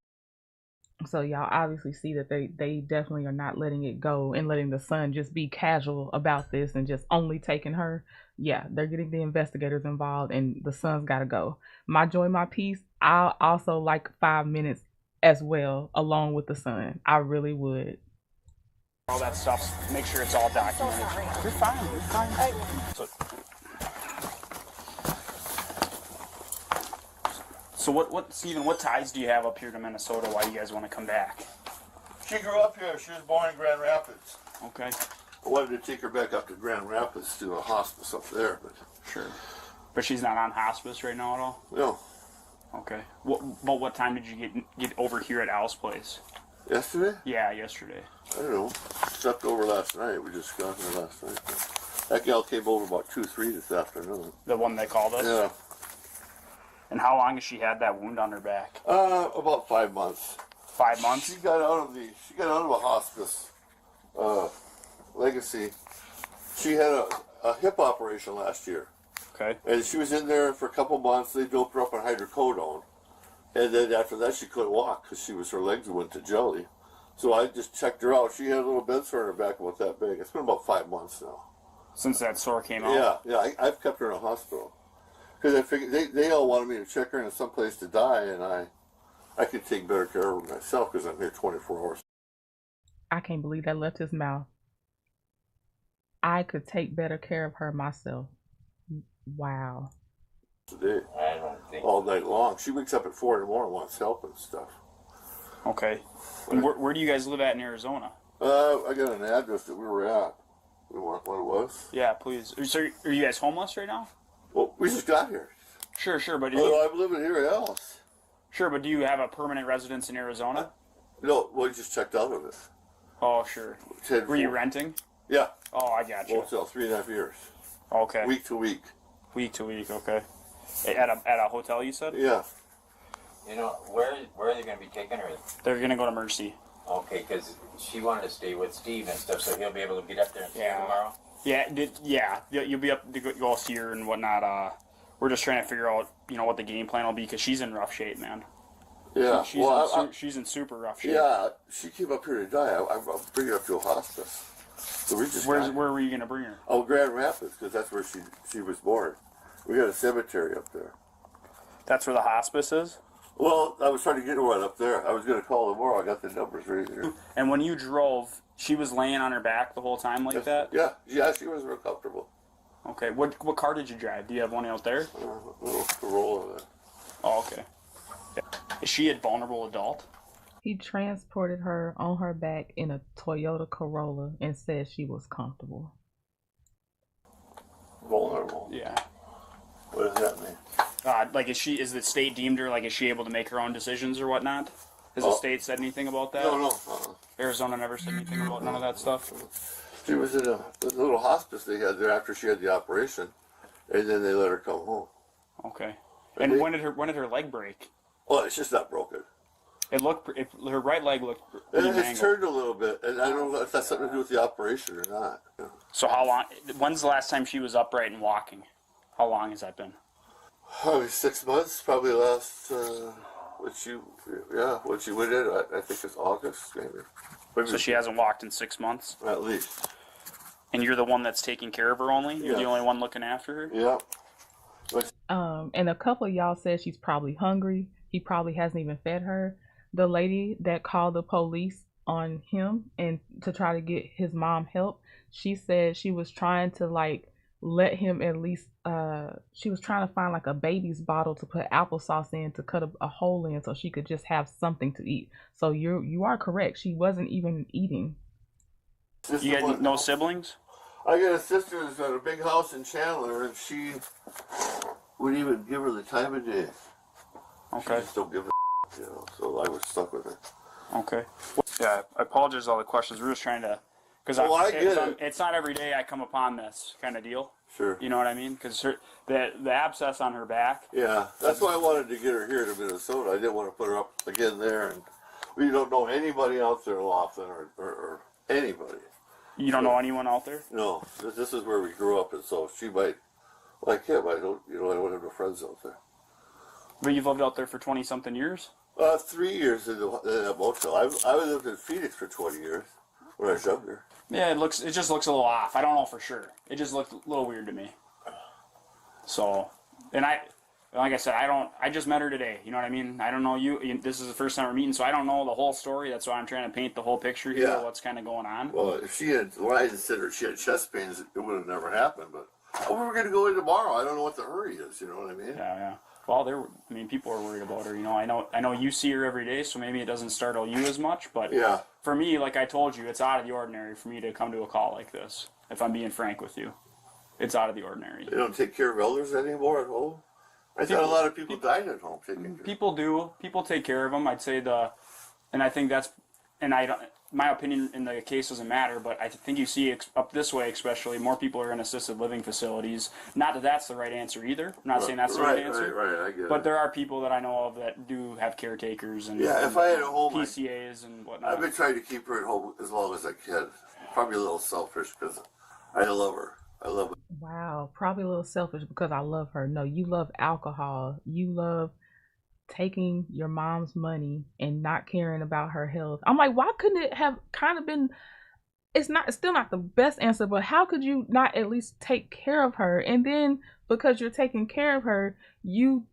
So y'all obviously see that they definitely are not letting it go and letting the son just be casual about this and just only taking her. Yeah, they're getting the investigators involved and the son's got to go. My joy, my peace. I'll also like 5 minutes as well along with the son. I really would. All that stuff. Make sure it's all documented. You're fine. You're fine. So what, Stephen, what ties do you have up here to Minnesota? Why do you guys want to come back? She grew up here. She was born in Grand Rapids. Okay. I wanted to take her back up to Grand Rapids to a hospice up there, but sure. But she's not on hospice right now at all? No. Okay. What time did you get over here at Al's place? Yesterday? Yeah, yesterday. I don't know. Slept over last night. We just got here last night. That gal came over about 2-3 this afternoon. The one that called us? Yeah. And how long has she had that wound on her back? About 5 months. 5 months? She got out of a hospice legacy. She had a hip operation last year. Okay. And she was in there for a couple months. They doped her up on hydrocodone. And then after that, she couldn't walk because her legs went to jelly. So I just checked her out. She had a little bed sore in her back about that big. It's been about 5 months now. Since that sore came out? Yeah. I've kept her in a hospital. Because I figured they all wanted me to check her into some place to die, and I could take better care of her myself because I'm here 24 hours. I can't believe that left his mouth. I could take better care of her myself. Wow. Today, I don't think all night long. She wakes up at 4 in the morning and wants help and stuff. Okay. And where do you guys live at in Arizona? I got an address that we were at. We want what it was? Yeah, please. So are you guys homeless right now? Well, we just got here. Sure, but I'm living here else. Sure, but do you have a permanent residence in Arizona? No, we just checked out of it. Oh, sure. Were you renting? Yeah. Oh, I got you. Motel, 3.5 years. Okay. Week to week. Week to week, okay. At a hotel, you said? Yeah. You know, where are they going to be taking her? They're going to go to Mercy. Okay, because she wanted to stay with Steve and stuff, so he'll be able to get up there and see her tomorrow? Yeah, you'll be up to go see her and whatnot. We're just trying to figure out, what the game plan will be, because she's in rough shape, man. Yeah. She's in super rough shape. Yeah, she came up here to die. I'll bring her up to a hospice. So we just where were you going to bring her? Oh, Grand Rapids, because that's where she was born. We got a cemetery up there. That's where the hospice is? Well, I was trying to get one up there. I was going to call tomorrow. I got the numbers right here. And when you drove, she was laying on her back the whole time like that? Yeah, she was real comfortable. Okay, what car did you drive? Do you have one out there? A little Corolla. Oh, okay. Is she a vulnerable adult? He transported her on her back in a Toyota Corolla and said she was comfortable. Vulnerable? Yeah. What does that mean? Is the state deemed her, is she able to make her own decisions or whatnot? Has the state said anything about that? No. Arizona never said anything about none of that stuff? She was in a little hospice they had there after she had the operation, and then they let her come home. Okay. And when did her leg break? Oh, it's just not broken. Her right leg looked And pretty it's mangled. turned a little bit, and I don't know if that's something to do with the operation or not. So how long? When's the last time she was upright and walking? How long has that been? Probably 6 months. Probably last when she went in. I think it's August, maybe. So she hasn't walked in 6 months? At least. And you're the one that's taking care of her only? You're the only one looking after her? Yeah. And a couple of y'all said she's probably hungry. He probably hasn't even fed her. The lady that called the police on him and to try to get his mom help, she said she was trying to let him at least she was trying to find a baby's bottle to put applesauce in to cut a hole in so she could just have something to eat. So you are correct. She wasn't even eating. You got no siblings? I got a sister that's got a big house in Chandler, and she wouldn't even give her the time of day. Okay. She just don't give a you know, so I was stuck with her. Okay. Yeah, I apologize for all the questions. We're just trying to, because it's not every day I come upon this kind of deal. Sure. You know what I mean? Because the abscess on her back. Yeah, that's why I wanted to get her here to Minnesota. I didn't want to put her up again there, and we don't know anybody out there in Laughlin or anybody. You don't know anyone out there? No, this is where we grew up, and so she might, like him, I don't have no friends out there. But you've lived out there for 20-something years? 3 years in that motel. I lived in Phoenix for 20 years when I was younger. Yeah, it just looks a little off. I don't know for sure. It just looked a little weird to me. So, and like I said, I just met her today. You know what I mean? I don't know you. This is the first time we're meeting, so I don't know the whole story. That's why I'm trying to paint the whole picture here of what's kind of going on. Well, if she had, when I said she had chest pains, it would have never happened. But we were going to go in tomorrow. I don't know what the hurry is. You know what I mean? Yeah. Well, people are worried about her. You know, I know you see her every day, so maybe it doesn't startle you as much. But for me, like I told you, it's out of the ordinary for me to come to a call like this. If I'm being frank with you, it's out of the ordinary. They don't take care of elders anymore at home. I thought a lot of people died at home taking care. People do. People take care of them. I'd say and I think that's, and I don't. My opinion in the case doesn't matter, but I think you see up this way, especially, more people are in assisted living facilities. Not that that's the right answer either. I'm not saying that's the right answer. Right, I get it. But there are people that I know of that do have caretakers and if I had a home, PCAs and whatnot. I've been trying to keep her at home as long as I can. Probably a little selfish because I love her. I love her. Wow, probably a little selfish because I love her. No, you love alcohol. You love taking your mom's money and not caring about her health. I'm like, why couldn't it have kind of been, it's still not the best answer, but how could you not at least take care of her? And then because you're taking care of her, you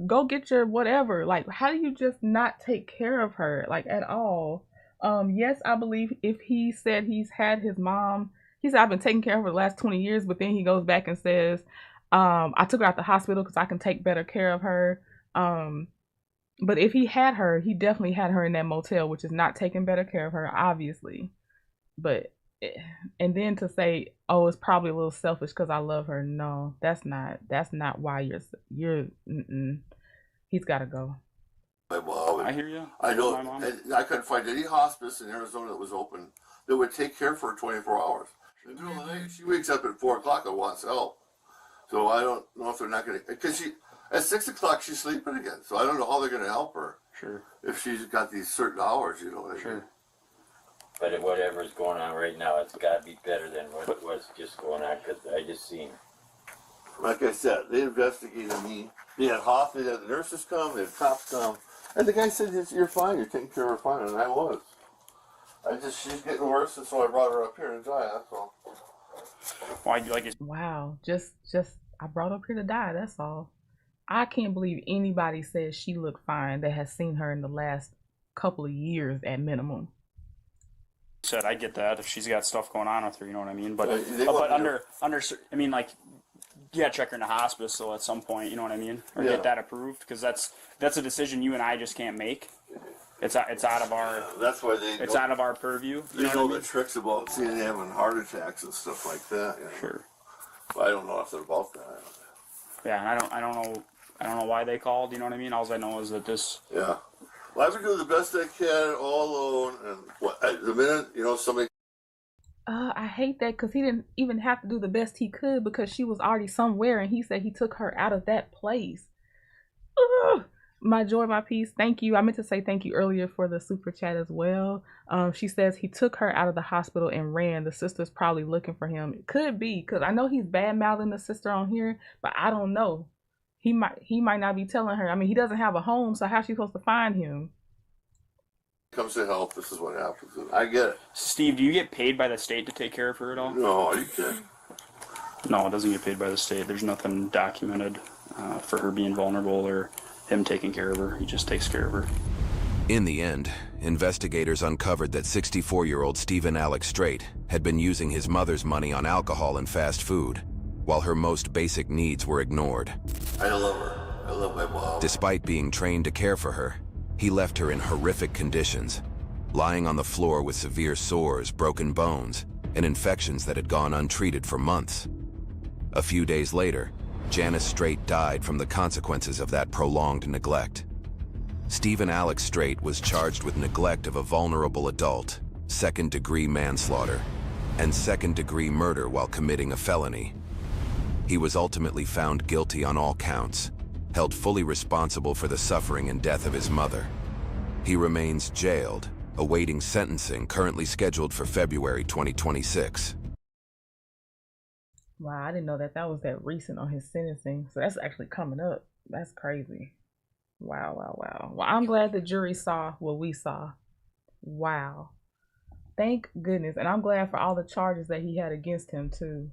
go get your whatever. Like, how do you just not take care of her, like, at all? Yes, I believe if he said he's had his mom, he said, I've been taking care of her the last 20 years, but then he goes back and says, I took her out the hospital because I can take better care of her. But if he had her, he definitely had her in that motel, which is not taking better care of her, obviously. But, and then to say, oh, it's probably a little selfish because I love her. No, that's not why he's got to go. My mom. I hear you. I know. I couldn't find any hospice in Arizona that was open that would take care for her 24 hours. In the middle of the night, she wakes up at 4 o'clock and wants help. So I don't know if they're not going to, because at 6 o'clock she's sleeping again. So I don't know how they're going to help her. Sure. If she's got these certain hours, you know what I mean? Sure. But whatever's going on right now, it's got to be better than what was just going on, because I just seen. Like I said, they investigated me. They had Hoffman, they had the nurses come, they had cops come. And the guy said, you're fine, you're taking care of her fine. And I was. She's getting worse, and so I brought her up here to die, that's all. Wow, just I brought up here to die, that's all. I can't believe anybody says she looked fine that has seen her in the last couple of years at minimum. Said I get that if she's got stuff going on with her, you know what I mean. But I mean, like, you gotta check her into hospice though at some point, you know what I mean, or get that approved, because that's a decision you and I just can't make. It's out of our. That's why it's out of our purview. They know the tricks about seeing having heart attacks and stuff like that. You know? Sure. But I don't know if they're about that. Yeah, and I don't know why they called. You know what I mean? All I know is that this. Yeah. Well, I've been doing the best I can, all alone, and the minute somebody. I hate that because he didn't even have to do the best he could because she was already somewhere, and he said he took her out of that place. Ugh. My joy, my peace. Thank you. I meant to say thank you earlier for the super chat as well. She says he took her out of the hospital and ran. The sister's probably looking for him. It could be, because I know he's bad mouthing the sister on here, but I don't know. He might not be telling her. I mean, he doesn't have a home, so how's she supposed to find him? Comes to help. This is what happens. I get it. Steve, do you get paid by the state to take care of her at all? No, are you kidding? No, it doesn't get paid by the state. There's nothing documented for her being vulnerable or him taking care of her. He just takes care of her. In the end, investigators uncovered that 64-year-old Stephen Alex Strait had been using his mother's money on alcohol and fast food, while her most basic needs were ignored. I love her. I love my mom. Despite being trained to care for her, he left her in horrific conditions, lying on the floor with severe sores, broken bones, and infections that had gone untreated for months. A few days later, Janice Straight died from the consequences of that prolonged neglect. Stephen Alex Straight was charged with neglect of a vulnerable adult, second-degree manslaughter, and second-degree murder while committing a felony. He was ultimately found guilty on all counts, held fully responsible for the suffering and death of his mother. He remains jailed, awaiting sentencing currently scheduled for February 2026. Wow, I didn't know that was that recent on his sentencing. So that's actually coming up. That's crazy. Wow, wow, wow. Well, I'm glad the jury saw what we saw. Wow. Thank goodness. And I'm glad for all the charges that he had against him too.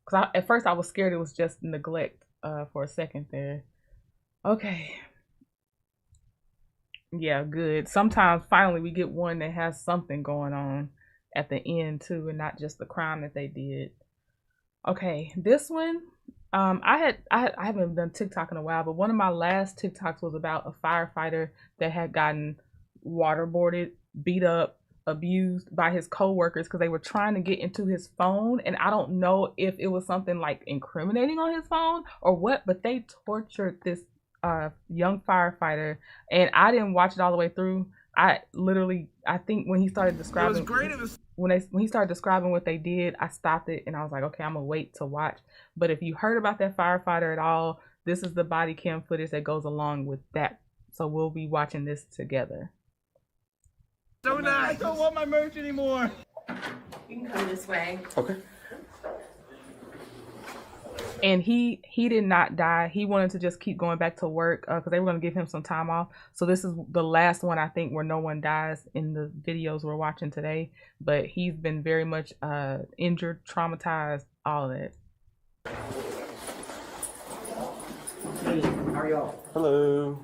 Because at first I was scared it was just neglect for a second there. Okay. Yeah, good. Sometimes finally we get one that has something going on at the end too, and not just the crime that they did. Okay, this one, I haven't done TikTok in a while, but one of my last TikToks was about a firefighter that had gotten waterboarded, beat up, abused by his co-workers because they were trying to get into his phone, and I don't know if it was something like incriminating on his phone or what, but they tortured this young firefighter, and I didn't watch it all the way through. I think when he started describing when he started describing what they did, I stopped it and I was like, okay, I'm gonna wait to watch. But if you heard about that firefighter at all, this is the body cam footage that goes along with that. So we'll be watching this together. So nice. I don't want my merch anymore. You can come this way. Okay. And he did not die. He wanted to just keep going back to work because they were going to give him some time off. So this is the last one, I think, where no one dies in the videos we're watching today. But he's been very much injured, traumatized, all of that. Hey, how are y'all? Hello.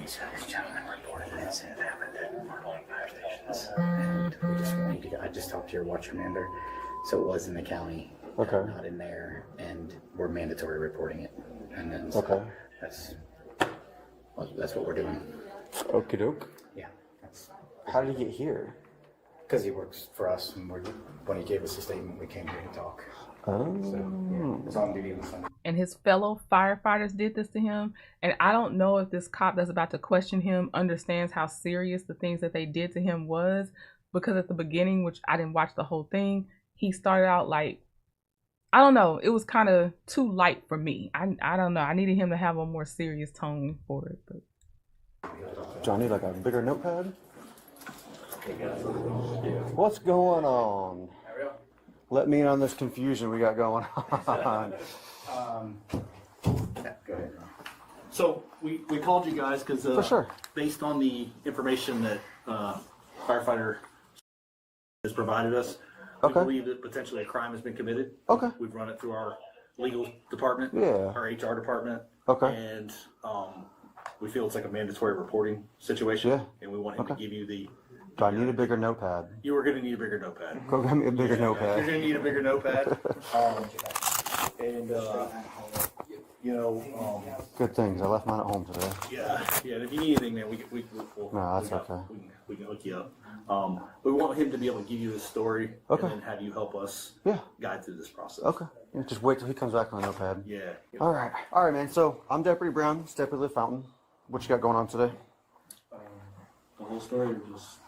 These gentlemen reported an incident that happened at one of the fire stations, and we just wanted to I just talked to your watch commander, so it was in the county, not in there, and we're mandatory reporting it, and then so that's what we're doing. Okie doke. Yeah. How did he get here? Because he works for us, and when he gave us a statement, we came here to talk. Oh. So, yeah, it's on duty on Sunday. And his fellow firefighters did this to him. And I don't know if this cop that's about to question him understands how serious the things that they did to him was. Because at the beginning, which I didn't watch the whole thing, he started out like, I don't know, it was kind of too light for me. I don't know. I needed him to have a more serious tone for it. But Johnny, like a bigger notepad? What's going on? Let me in on this confusion we got going on. Yeah, go ahead. So we called you guys because For sure. Based on the information that firefighter has provided us, we believe that potentially a crime has been committed. Okay. We've run it through our legal department, our HR department, and we feel it's like a mandatory reporting situation, and we want him to give you the. Do I need a bigger notepad? You are going to need a bigger notepad. Go get me a bigger notepad. You're going to need a bigger notepad. Good things. I left mine at home today. Yeah. And if you need anything, man, No, that's okay. We can hook you up. But we want him to be able to give you his story and then have you help us guide through this process. Okay. Yeah, just wait till he comes back on the notepad. Yeah. All right, man. So I'm Deputy Brown, Deputy Lift Fountain. What you got going on today? The whole story, or just.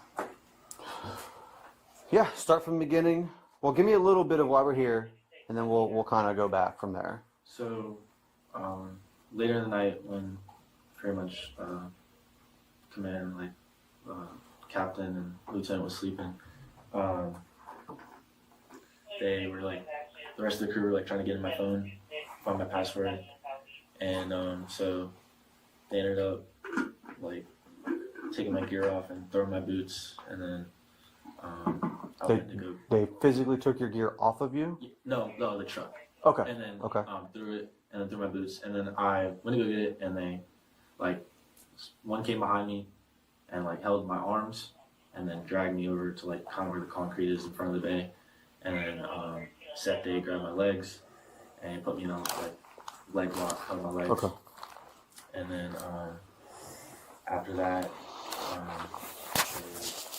Yeah, start from the beginning. Well, give me a little bit of why we're here, and then we'll kind of go back from there. So, later in the night, when pretty much command, captain and lieutenant was sleeping, they were the rest of the crew were trying to get in my phone, find my password, and so they ended up taking my gear off and throwing my boots, and then I went to go. They physically took your gear off of you? No, the truck. Okay. And then Okay. Threw it, and then threw my boots, and then I went to go get it, and they one came behind me and held my arms, and then dragged me over to kind of where the concrete is in front of the bay, and then Seth Day grabbed my legs and put me in a leg lock, held my legs. Okay. And then after that,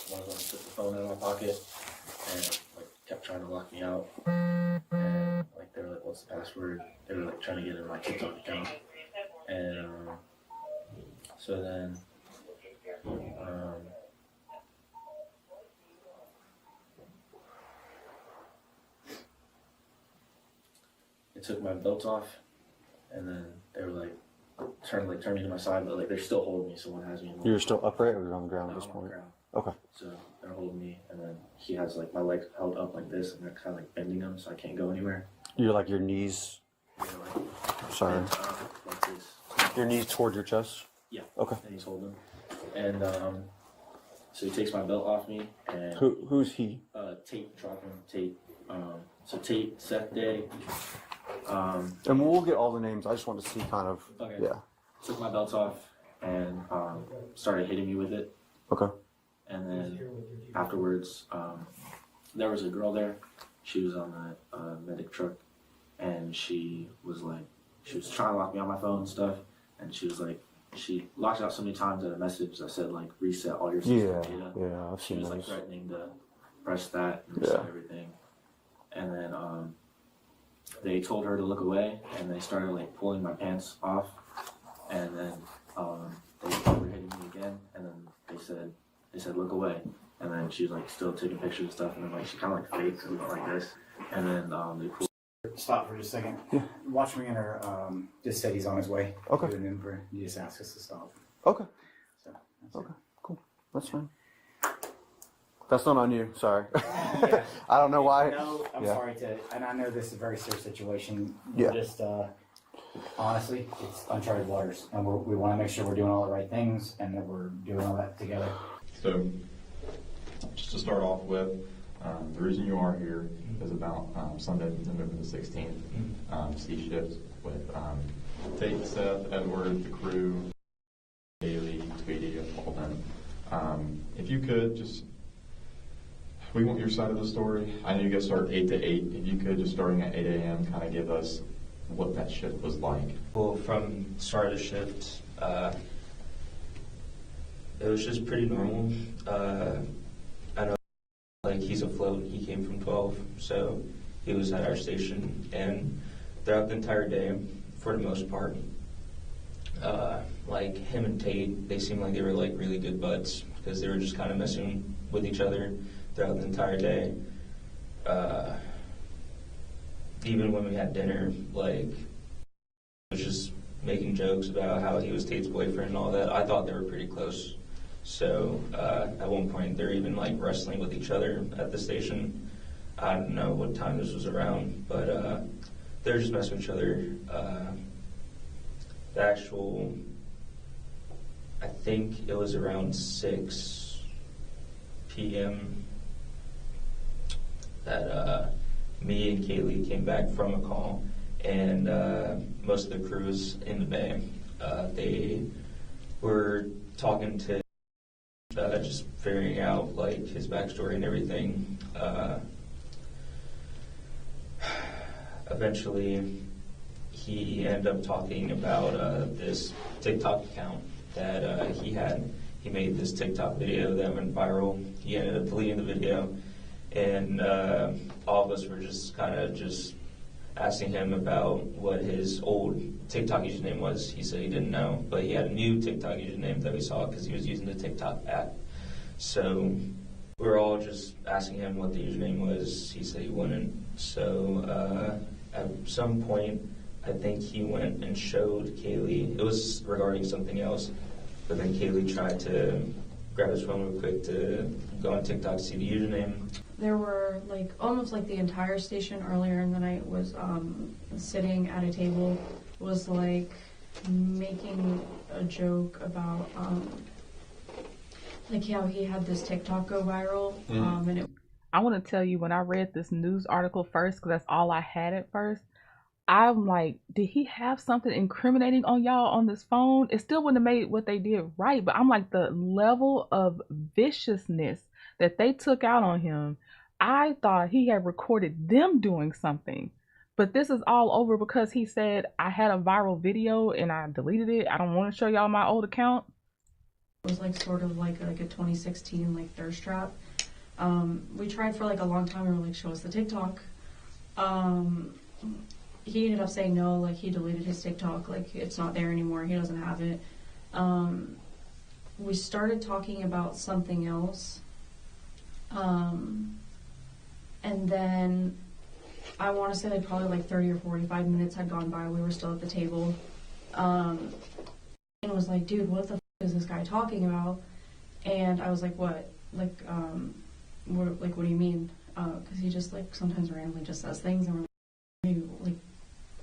one of them took the phone out of my pocket and like kept trying to lock me out. And like they were like, "What's the password?" They were like trying to get in my TikTok account. And so then they took my belt off, and then they were like turned me to my side, but like they're still holding me. Someone has me. You're still upright, or you're on the ground at this point? Okay. So they're holding me, and then he has like my legs held up like this, and they're kind of like bending them, so I can't go anywhere. You're like your knees. Yeah, like, Sorry. like this. Your knees toward your chest. Yeah. Okay. And he's holding, and so he takes my belt off me, and who's he? Tate, dropping Tate. So Tate, Seth Day. And we'll get all the names. I just want to see kind of. Okay. Yeah. Took my belt off and started hitting me with it. Okay. And then afterwards, there was a girl there. She was on the medic truck, and she was trying to lock me on my phone and stuff. And she was like, she locked it out so many times that a message that said like reset all your system data. Yeah, I've seen those. She was like threatening to press that and reset everything. And then they told her to look away, and they started like pulling my pants off, and then they were hitting me again, and then they said look away, and then she was like still taking pictures and stuff, and then like she kind of like faked and went like this, and then they pulled. Stop for just a second. Yeah. Watchman just said he's on his way. Okay. Doing an Uber. He just asked us to stop. Okay. So, okay. Cool. That's fine. That's not on you. Sorry. Yeah. I don't know why. No, I'm sorry and I know this is a very serious situation. Yeah. Just honestly, it's uncharted waters, and we want to make sure we're doing all the right things and that we're doing all that together. So, just to start off with, the reason you are here is about Sunday, November the 16th, C shift with Tate, Seth, Edward, the crew, Haley, Tweety, all them. If you could just, we want your side of the story. I know you guys start 8 to 8. If you could, just starting at 8 a.m., kind of give us what that shift was like. Well, from start of the shift, it was just pretty normal. I know, like, he's afloat. He came from 12, so he was at our station. And throughout the entire day, for the most part, like, him and Tate, they seemed like they were, like, really good buds because they were just kind of messing with each other throughout the entire day. Even when we had dinner, like, was just making jokes about how he was Tate's boyfriend and all that. I thought they were pretty close. So at one point, they're even like wrestling with each other at the station. I don't know what time this was around, but they were just messing with each other. The actual, I think it was around 6 p.m. that me and Kaylee came back from a call, and most of the crews in the bay, they were talking to just figuring out like his backstory and everything. Eventually, he ended up talking about this TikTok account that he had. He made this TikTok video that went viral. He ended up deleting the video, and all of us were just kind of just asking him about what his old TikTok username was. He said he didn't know, but he had a new TikTok username that we saw because he was using the TikTok app. So we were all just asking him what the username was. He said he wouldn't. So at some point, I think he went and showed Kaylee. It was regarding something else, but then Kaylee tried to grab his phone real quick to go on TikTok to see the username. There were like almost like the entire station earlier in the night was sitting at a table, was like making a joke about like how he had this TikTok go viral. And I want to tell you, when I read this news article first, because that's all I had at first, I'm like, did he have something incriminating on y'all on this phone? It still wouldn't have made what they did right, but I'm like, the level of viciousness that they took out on him, I thought he had recorded them doing something. But this is all over because he said, I had a viral video and I deleted it. I don't want to show y'all my old account. was like sort of like a 2016 like thirst trap. We tried for like a long time. We were like, show us the TikTok. He ended up saying no, like he deleted his TikTok, like it's not there anymore, he doesn't have it. We started talking about something else, and then I want to say like probably like 30 or 45 minutes had gone by, we were still at the table, and was like, dude, what the f is this guy talking about? And I was like, what? Like, what do you mean? Because he just like sometimes randomly just says things, and we're like,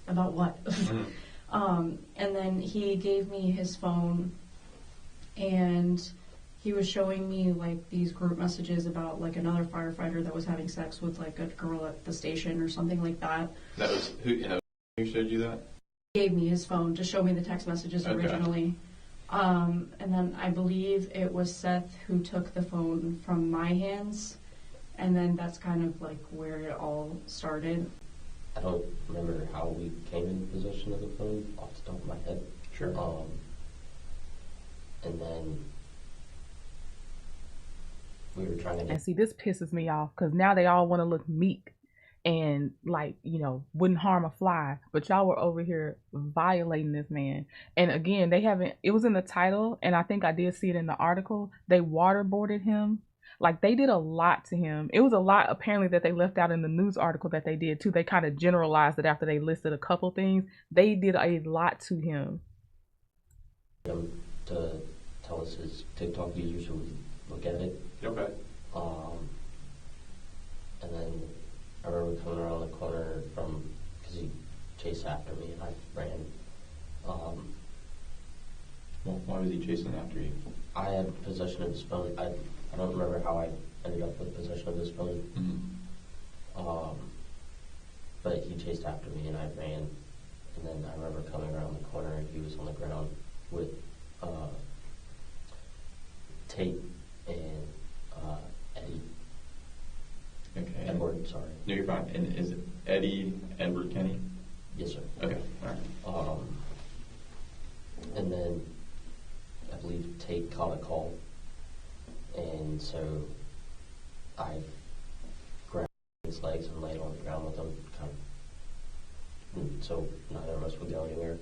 about what? And then he gave me his phone, and he was showing me like these group messages about like another firefighter that was having sex with like a girl at the station or something like that. That was who showed you that? He gave me his phone to show me the text messages originally. And then I believe it was Seth who took the phone from my hands, and then that's kind of like where it all started. I don't remember how we came in possession of the phone off the top of my head. Sure. And then we were trying to get... And see, this pisses me off because now they all want to look meek and like, you know, wouldn't harm a fly. But y'all were over here violating this man. And again, they haven't, it was in the title, and I think I did see it in the article. They waterboarded him. Like, they did a lot to him. It was a lot, apparently, that they left out in the news article that they did, too. They kind of generalized it after they listed a couple things. They did a lot to him. To tell us his TikTok user so we could look at it. Okay. And then I remember coming around the corner because he chased after me and I ran. Why was he chasing after you? I had possession of his phone. I don't remember how I ended up with possession of his phone. But he chased after me and I ran. And then I remember coming around the corner and he was on the ground with Tate and Eddie. Okay. Edward, sorry. No, you're fine. And is it Eddie Edward Kenny? Yes, sir. Okay. All right. And then I believe Tate caught a call. And so I grabbed his legs and laid on the ground with him, kind of, so neither of us would go anywhere.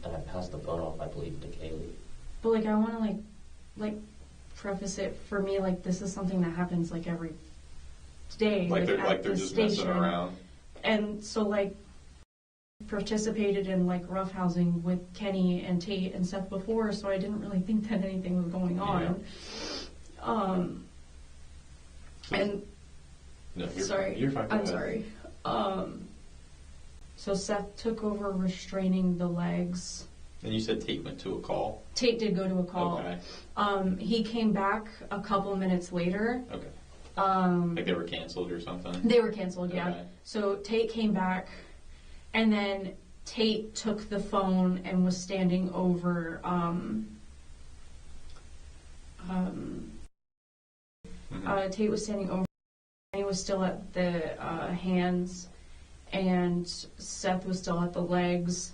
And I passed the phone off, I believe, to Kaylee. But like, I want to like preface it for me, like this is something that happens like every day, like they're at the just station. messing around. And so like participated in like roughhousing with Kenny and Tate and Seth before, so I didn't really think that anything was going on. And no, you're sorry, fine. You're fine. I'm sorry. So Seth took over restraining the legs. And you said Tate went to a call? Tate did go to a call. Okay. He came back a couple minutes later. Okay. Like they were canceled or something? They were canceled, yeah. Okay. So Tate came back, and then Tate took the phone and was standing over Tate was standing over, and he was still at the hands, and Seth was still at the legs.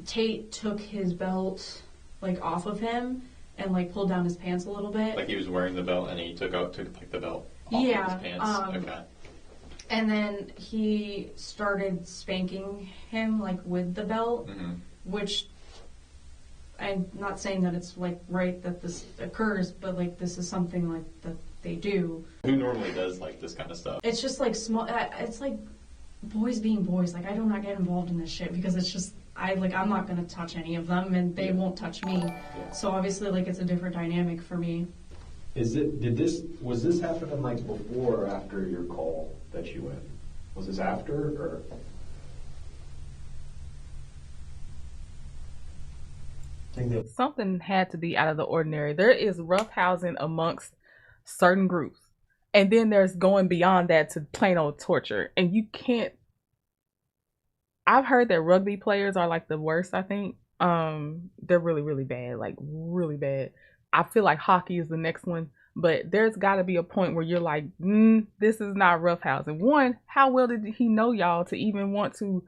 Tate took his belt like off of him and like pulled down his pants a little bit. Like he was wearing the belt and he took like the belt off of his pants. Okay. And then he started spanking him like with the belt, which I'm not saying that it's like right that this occurs, but like this is something like that they do. Who normally does like this kind of stuff? It's just like small. It's like boys being boys. Like I do not get involved in this shit because it's just I'm not gonna touch any of them and they won't touch me. Yeah. So obviously like it's a different dynamic for me. Was this happening like before or after your call that you went? Was this after or? Something had to be out of the ordinary. There is roughhousing amongst certain groups, and then there's going beyond that to plain old torture. And you can't. I've heard that rugby players are like the worst. I think they're really, really bad, like really bad. I feel like hockey is the next one, but there's got to be a point where you're like, this is not roughhousing. One, how well did he know y'all to even want to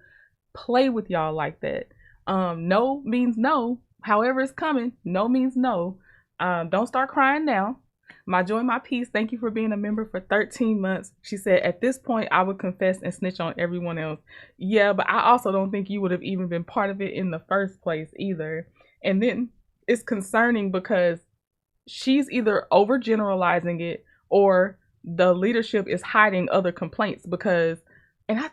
play with y'all like that? No means no. However it's coming, no means no. Don't start crying now. My joy, my peace. Thank you for being a member for 13 months. She said, at this point, I would confess and snitch on everyone else. Yeah, but I also don't think you would have even been part of it in the first place either. And then it's concerning because she's either overgeneralizing it or the leadership is hiding other complaints because, and I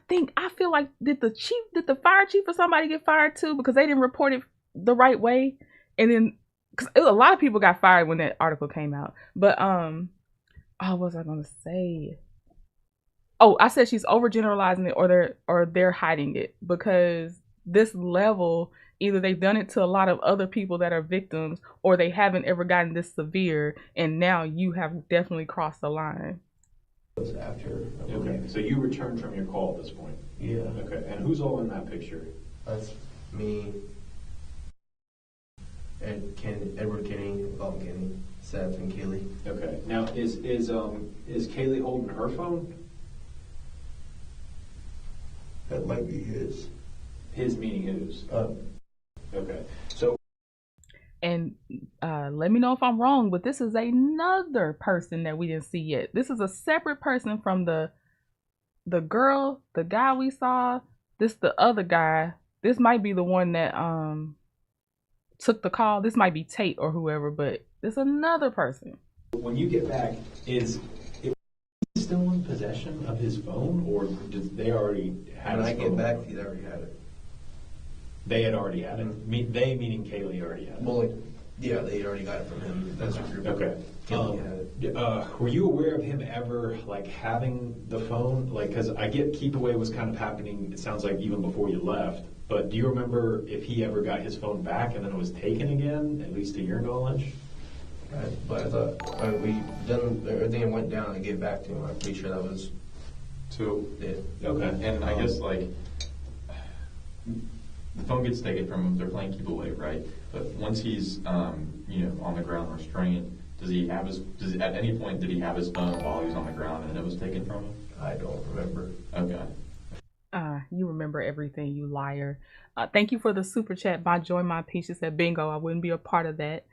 feel like, did the fire chief or somebody get fired too? Because they didn't report it the right way. And then, because a lot of people got fired when that article came out. But, what was I going to say? Oh, I said she's overgeneralizing it or they're hiding it because this level, either they've done it to a lot of other people that are victims or they haven't ever gotten this severe. And now you have definitely crossed the line. After. Okay, so you returned from your call at this point? Yeah. Okay, and who's all in that picture? That's me, Edward Kenny, Bob Kenny, Seth, and Kaylee. Okay, now is Kaylee holding her phone? That might be his. His meaning whose? Okay, so. And let me know if I'm wrong, but this is another person that we didn't see yet. This is a separate person from the girl, the guy we saw. This the other guy. This might be the one that took the call. This might be Tate or whoever, but it's another person. When you get back, is it still in possession of his phone, or did they already have When his I phone? get back, he'd already had it. They had already had it. They meaning Kaylee already had it. Well, yeah, they already got it from him. That's a group. Okay. Kaylee had it. Were you aware of him ever having the phone? Because I get keep away was kind of happening. It sounds like even before you left. But do you remember if he ever got his phone back and then it was taken again? At least to your knowledge. But I thought we done everything that went down and gave back to him. I'm pretty sure that was it. Okay, and I guess the phone gets taken from him. They're playing keep away, right? But once he's on the ground restrained, at any point did he have his phone while he was on the ground and then it was taken from him? I don't remember. Okay. You remember everything, you liar. Thank you for the super chat. My joy, my peace. She said, bingo, I wouldn't be a part of that.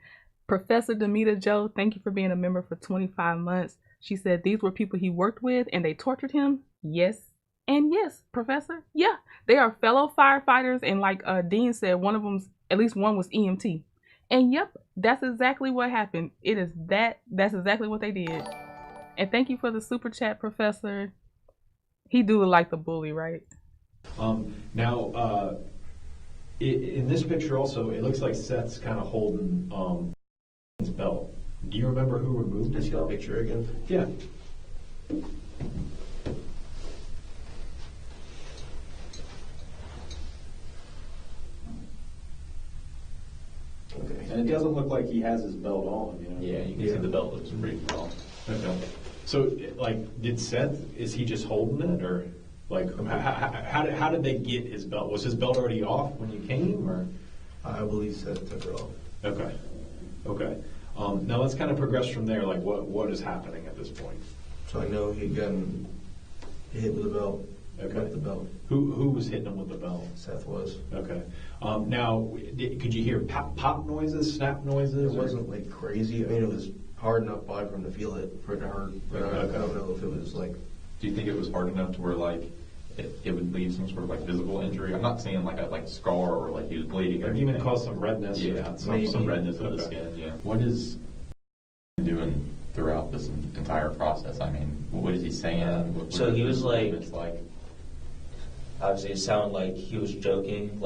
Professor Demita Joe, thank you for being a member for 25 months. She said these were people he worked with and they tortured him. Yes. And yes, Professor. Yeah, they are fellow firefighters. And like Dean said, at least one was EMT. And yep, that's exactly what happened. That's exactly what they did. And thank you for the super chat, Professor. He do look like the bully, right? Now, in this picture also, it looks like Seth's kind of holding his belt. Do you remember who removed his belt? Picture again? Yeah. Okay. And it doesn't look like he has his belt on. Yeah, you can see the belt looks pretty well. Okay. So, did Seth? Is he just holding it, or how did they get his belt? Was his belt already off when you came, or? I believe Seth took it off. Okay. Now let's kind of progress from there. What is happening at this point? So I know he got hit with a belt. Okay. With the belt. Who was hitting him with the belt? Seth was. Okay. Now, could you hear pop noises, snap noises? It wasn't crazy. I mean, it was hard enough for him to feel it, for it to hurt. But I don't know if it was Do you think it was hard enough to where it would leave some sort of visible injury? I'm not saying a scar or he was bleeding or even cause some redness. Yeah, some redness of the skin. Yeah. What is he doing throughout this entire process? I mean, what is he saying? So he was obviously it sounded like he was joking,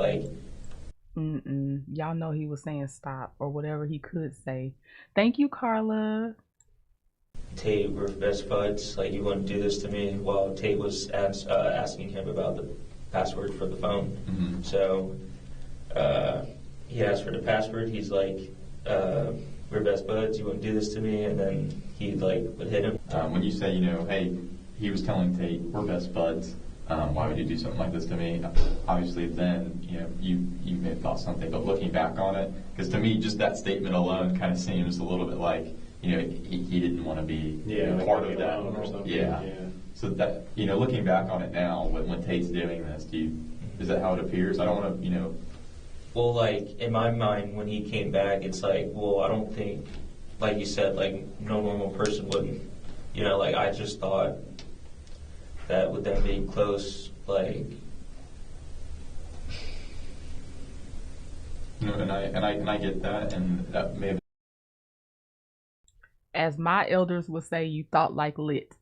Y'all know he was saying stop or whatever he could say. Thank you, Carla. Tate, we're best buds. You wouldn't do this to me. While Tate was asking him about the password for the phone. Mm-hmm. So he asked for the password. He's like, we're best buds. You wouldn't do this to me. And then he would hit him. When you say, hey, he was telling Tate, we're best buds. Why would you do something like this to me? Obviously, then you may have thought something, but looking back on it, because to me, just that statement alone kind of seems a little bit like he didn't want to be part of that. Or something. Yeah. So that looking back on it now, when Tate's doing this, is that how it appears? I don't want to Well, like, in my mind, when he came back, it's like, well, I don't think, like you said, like, no normal person would, you know, like, I just thought that with them being close, like... You know, and I get that, and that may have... As my elders would say, you thought like lit.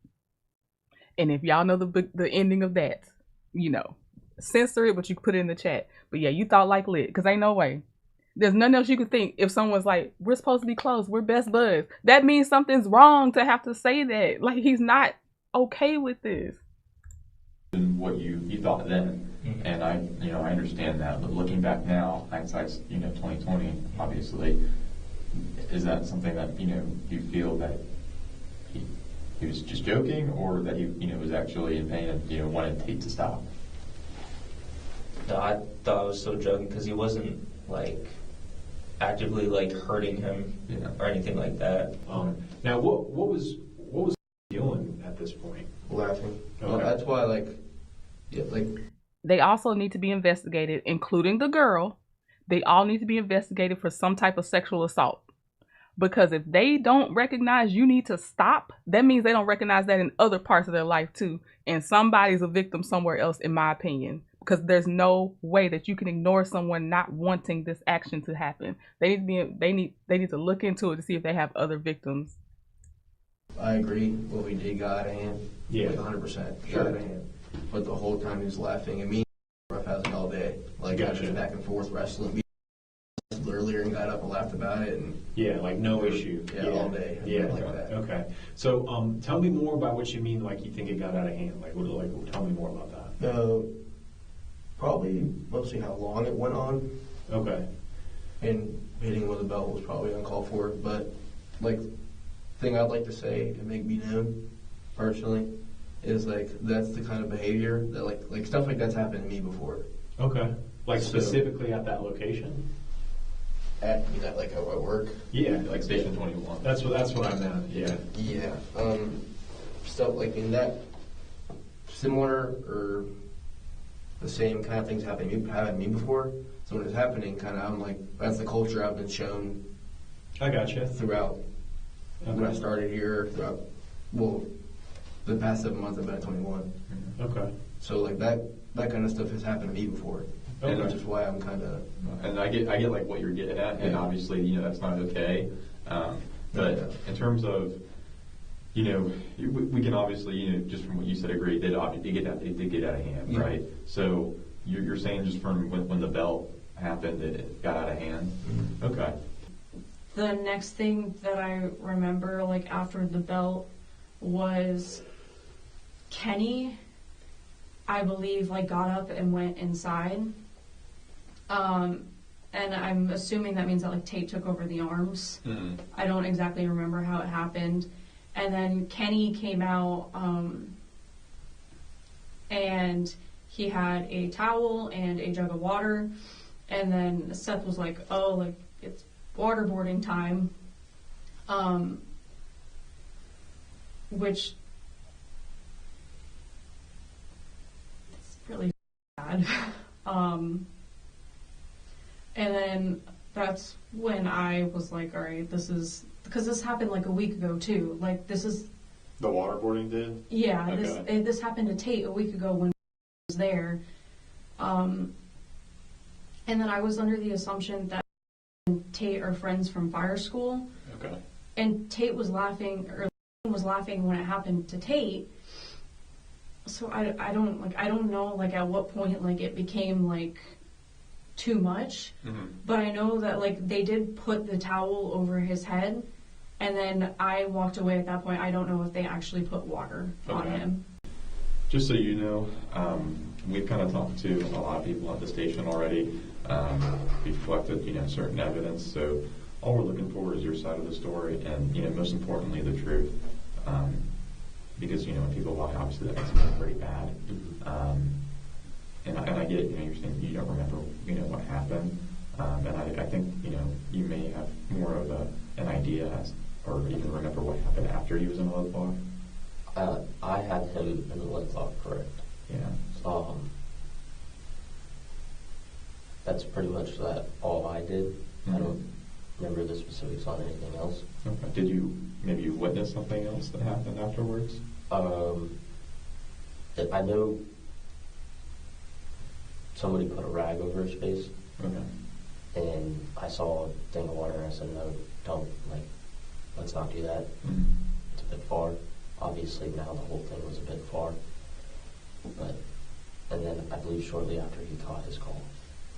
And if y'all know the ending of that, you know, censor it, but you can put it in the chat. But yeah, you thought like lit, because ain't no way. There's nothing else you could think if someone's like, we're supposed to be close, we're best buds. That means something's wrong to have to say that. Like, he's not okay with this. What you thought then, and I understand that. But looking back now, hindsight's 2020. Obviously, is that something that you feel that he was just joking, or that he was actually in pain and wanted Tate to stop? No, I thought I was still joking because he wasn't like actively like hurting him or anything like that. Now, what was he doing at this point? Laughing. Okay. Well, that's why, they also need to be investigated, including the girl. They all need to be investigated for some type of sexual assault. Because if they don't recognize you need to stop, that means they don't recognize that in other parts of their life too. And somebody's a victim somewhere else, in my opinion. Because there's no way that you can ignore someone not wanting this action to happen. They need to look into it to see if they have other victims. I agree. What we did got out of hand. Yeah. 100%. Got out of hand. But the whole time he was laughing, and me rough housing all day. Like, Gotcha. just back and forth wrestling. We earlier and got up and laughed about it. And yeah, like no issue. Yeah, all day. Yeah, like that. Okay. So, tell me more about what you mean. Like, you think it got out of hand. Tell me more about that. Probably mostly how long it went on. Okay. And hitting with a belt was probably uncalled for. But thing I'd like to say to make me known personally is that's the kind of behavior that like stuff like that's happened to me before. Okay. Like specifically at that location. At work. Yeah. Like Station 21. That's what I meant. Yeah. Yeah. Stuff like in that similar or the same kind of things happened to me before. So when it's happening, I'm like, that's the culture I've been shown. I gotcha. Throughout when I started here, the past 7 months I've been at 21. Okay. So that kind of stuff has happened to me before. Okay. Which is why I'm kind of. And I get like what you're getting at, and obviously that's not okay. But in terms of we can obviously just from what you said agree that it did get out of hand, right? So you're saying just from when the belt happened it got out of hand. Mm-hmm. Okay. The next thing that I remember, after the belt, was Kenny, I believe, got up and went inside. And I'm assuming that means that, Tate took over the arms. Mm-hmm. I don't exactly remember how it happened. And then Kenny came out, and he had a towel and a jug of water. And then Seth was like, oh, it's waterboarding time, which is really bad. And then that's when I was like, all right, this is, because this happened a week ago too. This is the waterboarding did. Yeah, okay. This happened to Tate a week ago when I was there. And then I was under the assumption that Tate are friends from fire school. Okay. And Tate was laughing, or was laughing when it happened to Tate. So I don't know at what point it became too much. Mm-hmm. But I know that they did put the towel over his head, and then I walked away at that point. I don't know if they actually put water on him. Just so you know, we've kind of talked to a lot of people at the station already. We've collected, certain evidence. So all we're looking for is your side of the story, and most importantly, the truth. Because when people lie, obviously that makes them pretty bad. And I get, you're saying you don't remember, what happened. And I think, you may have more of an idea or even remember what happened after he was in a lead block. I had him in the lead block, correct. Yeah. that's pretty much all I did. I don't remember the specifics on anything else. Okay. Did you maybe witness something else that happened afterwards? I know somebody put a rag over his face. Okay. And I saw a thing of water and I said, no, don't, let's not do that. Mm-hmm. It's a bit far. Obviously now the whole thing was a bit far. And then I believe shortly after he caught his call.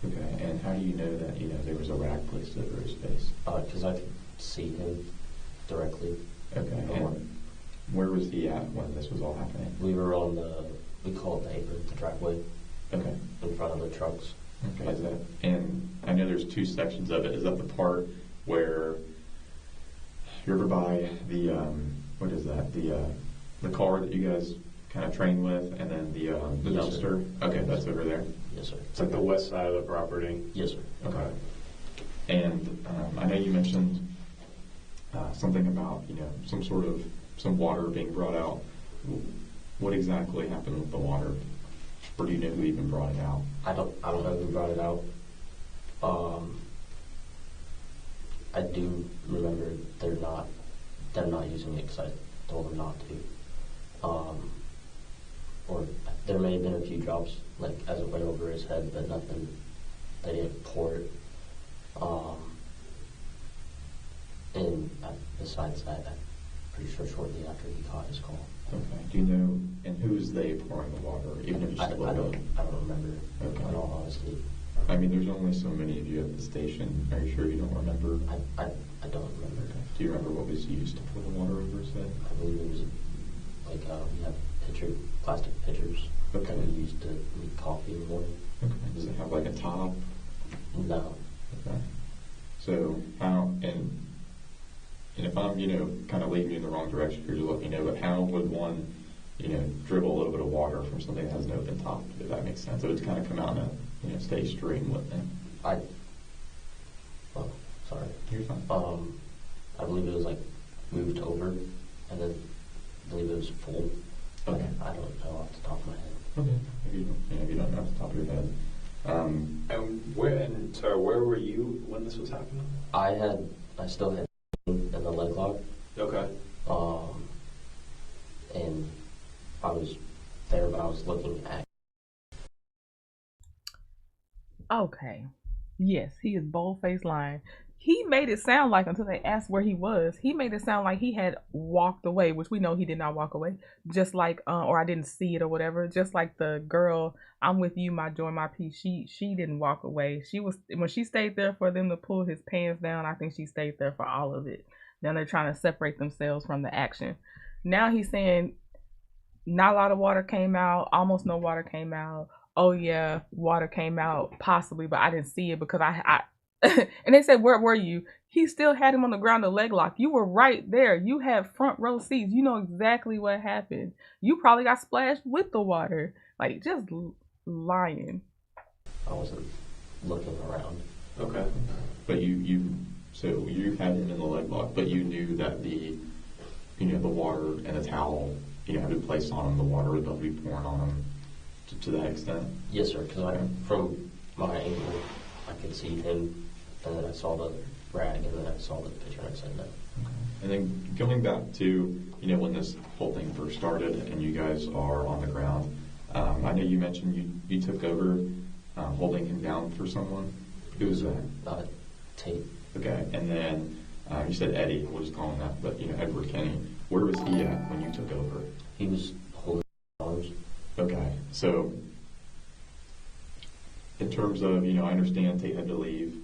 Okay, and how do you know that, there was a rag placed over his face? Because I could see him directly. Okay, and where was he at when this was all happening? We were on we call it the apron, the driveway. Okay. In front of the trucks. Okay, and I know there's two sections of it. Is that the part where you're over by the, what is that, the car that you guys kind of train with, and then the Yes, dumpster? sir. Okay, that's over there. Yes, sir. It's like the west side of the property. Yes, sir. Okay. And I know you mentioned something about, some water being brought out. What exactly happened with the water? Or do you know who even brought it out? I don't know who brought it out. I do remember they're not using it because I told them not to. Or there may have been a few drops, as it went over his head, but nothing. They didn't pour it. And besides that, I'm pretty sure shortly after he caught his call. Okay. Do you know, and who's they pouring the water? Even if I don't remember. Okay. In all honesty. I mean, there's only so many of you at the station. Are you sure you don't remember? I don't remember. Do you remember what was used to pour the water over his head? I believe it was we have plastic pitchers that we used to make coffee in the morning. Okay. Does it have a top? No. Okay. So and if I'm, kind of leading you in the wrong direction here, just let me know, but how would one, dribble a little bit of water from something that has an open top, if that makes sense? It would kind of come out in a, steady stream, wouldn't it? Sorry. You're fine. I believe it was moved over, and then I believe it was full. Okay. I don't know off the top of my head. Okay. Maybe you don't know off the top of your head. Where were you when this was happening? I still had in the leg lock. Okay. And I was there, but I was looking at. Okay. Yes, he is bold-faced lying. He made it sound like, until they asked where he was, he made it sound like he had walked away, which we know he did not walk away. Just like, or I didn't see it or whatever. Just like the girl, I'm with you, my joy, my peace. She didn't walk away. When she stayed there for them to pull his pants down, I think she stayed there for all of it. Then they're trying to separate themselves from the action. Now he's saying not a lot of water came out, almost no water came out. Oh yeah, water came out possibly, but I didn't see it because I and they said, where were you? He still had him on the ground, the leg lock. You were right there. You had front row seats. You know exactly what happened. You probably got splashed with the water. Just lying. I wasn't looking around. Okay. But you had him in the leg lock, but you knew that the water and the towel, had been placed on him. The water was about to be pouring on him to that extent. Yes, sir. Because from my angle, I could see him. And then I saw the rag, and then I saw the picture, and I said no. Okay. And then going back to, when this whole thing first started, and you guys are on the ground, I know you mentioned you took over holding him down for someone. Who was that? Tate. Okay. And then you said Eddie, we'll just call him that, but, Edward Kenny. Where was he at when you took over? He was holding arms. Okay. So, in terms of, I understand Tate had to leave.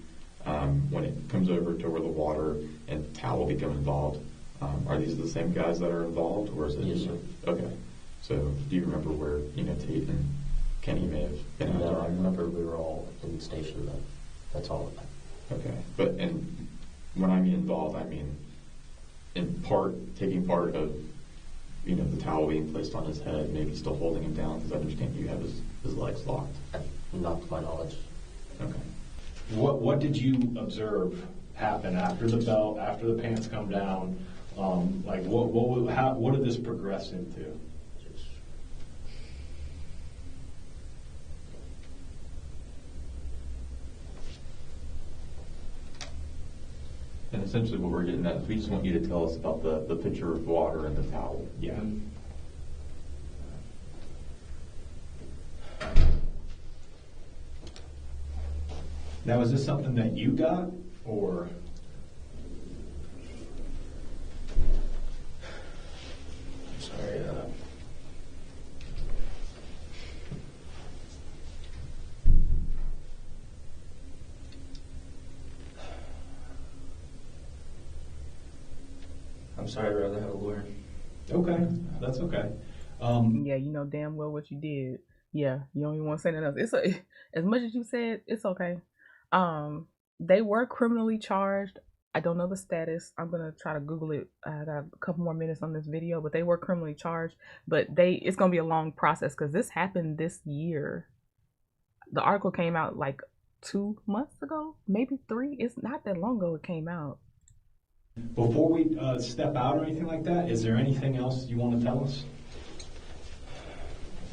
When it comes over to where the water and towel become involved, are these the same guys that are involved, or is it? Yes, sir. Okay. So, do you remember where Tate and Kenny may have been? No, I remember we were all in the station. That's all. Okay, but when I mean involved, I mean taking part of the towel being placed on his head, maybe still holding him down, because I understand you have his legs locked. Not to my knowledge. Okay. What did you observe happen after the belt, after the pants come down? What did this progress into? And essentially what we're getting at is we just want you to tell us about the pitcher of water and the towel. Yeah. Now, is this something that you got, or? Sorry. I'm sorry, I'd rather have a lawyer. Okay, that's okay. Yeah, you know damn well what you did. Yeah, you don't even want to say nothing else. As much as you said, it's okay. They were criminally charged. I don't know the status. I'm gonna try to Google it. I got a couple more minutes on this video, but they were criminally charged. But it's gonna be a long process because this happened this year. The article came out like 2 months ago, maybe 3. It's not that long ago it came out. Before we step out or anything like that, is there anything else you want to tell us?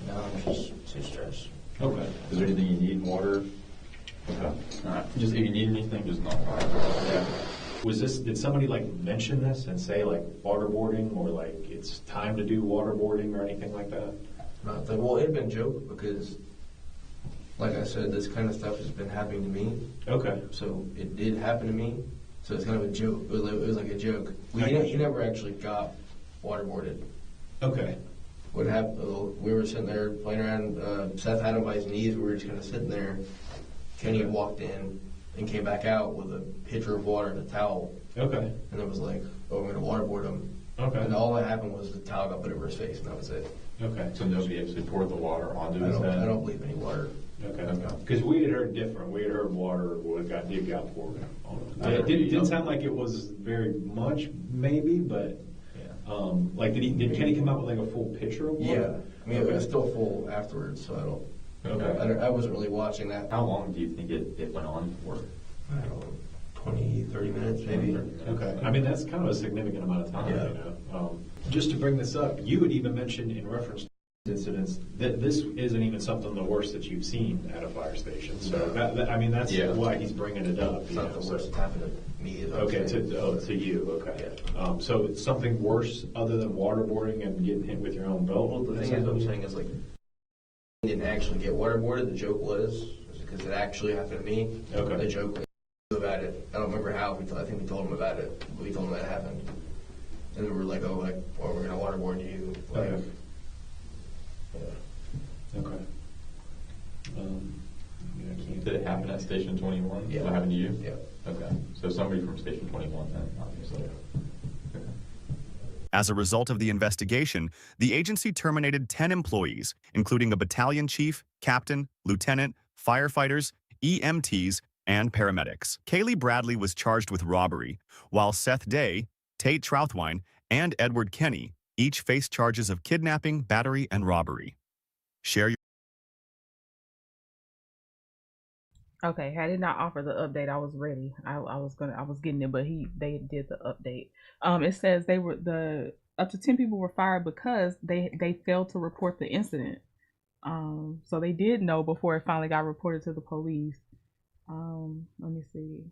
No, I'm just too stressed. Okay. Is there anything you need? Water? Okay. All right. Just if you need anything, just knock on it. Yeah. Did somebody like mention this and say like waterboarding or like it's time to do waterboarding or anything like that? Well, it had been a joke because, like I said, this kind of stuff has been happening to me. Okay. So it did happen to me. So it's kind of a joke. It was like a joke. He never actually got waterboarded. Okay. What happened? We were sitting there playing around. Seth had him by his knees. We were just kind of sitting there. Kenny walked in and came back out with a pitcher of water and a towel. Okay. And it was like, oh, we're going to waterboard him. Okay. And all that happened was the towel got put over his face, and that was it. Okay. So nobody actually poured the water onto his head? I don't believe any water. Okay. Because we had heard different. We had heard water did got poured on him. It didn't sound like it was very much, maybe, but like did Kenny come out with like a full pitcher of water? Yeah. I mean, it was still full afterwards, so I don't. Okay. I wasn't really watching that. How long do you think it went on for? I don't know, 20, 30 minutes maybe. Okay. I mean, that's kind of a significant amount of time, Yeah. you know. Just to bring this up, you had even mentioned in reference to incidents that this isn't even something the worst that you've seen at a fire station. So, I mean, that's why he's bringing it up. It's not the worst that's happened to me. Okay, to you, okay. Yeah. So it's something worse other than waterboarding and getting hit with your own belt? Well, the thing is, what I'm saying is, like, he didn't actually get waterboarded. The joke was because it actually happened to me. Okay. The joke was about it. I don't remember how. I think we told him about it. We told him that happened. And we were like, oh, like, well, we're going to waterboard you. Like, okay. Yeah. Okay. Did it happen at Station 21? Yeah. What happened to you? Yeah. Okay. So somebody from Station 21 then, obviously. As a result of the investigation, the agency terminated 10 employees, including a battalion chief, captain, lieutenant, firefighters, EMTs, and paramedics. Kaylee Bradley was charged with robbery, while Seth Day, Tate Trouthwine, and Edward Kenny each faced charges of kidnapping, battery, and robbery. Share your... Okay, had it not offered the update, I was ready. I was getting it, but they did the update. It says up to 10 people were fired because they failed to report the incident. So they did know before it finally got reported to the police. Let me see.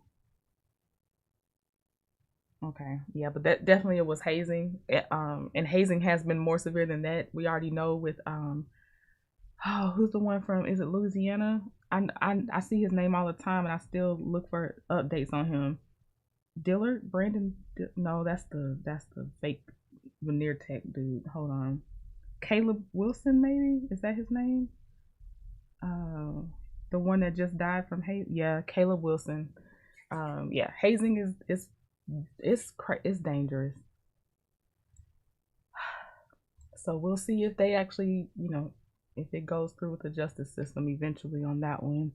Okay, yeah, but that definitely it was hazing. And hazing has been more severe than that. We already know with who's the one from? Is it Louisiana? I see his name all the time, and I still look for updates on him. Dillard, Brandon? No, that's the fake veneer tech dude. Hold on, Caleb Wilson, maybe is that his name? The one that just died from hazing. Yeah, Caleb Wilson. Yeah, hazing is dangerous. So we'll see if they actually, if it goes through with the justice system eventually on that one.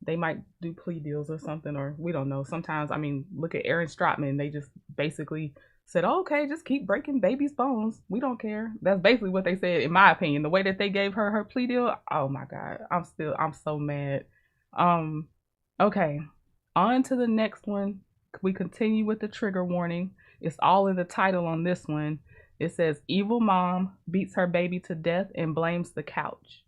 They might do plea deals or something, or we don't know. Sometimes, I mean, look at Aaron Stratman. They just basically said, oh, okay, just keep breaking baby's bones. We don't care. That's basically what they said, in my opinion. The way that they gave her plea deal, oh my God, I'm so mad. Okay, on to the next one. We continue with the trigger warning. It's all in the title on this one. It says, evil mom beats her baby to death and blames the couch.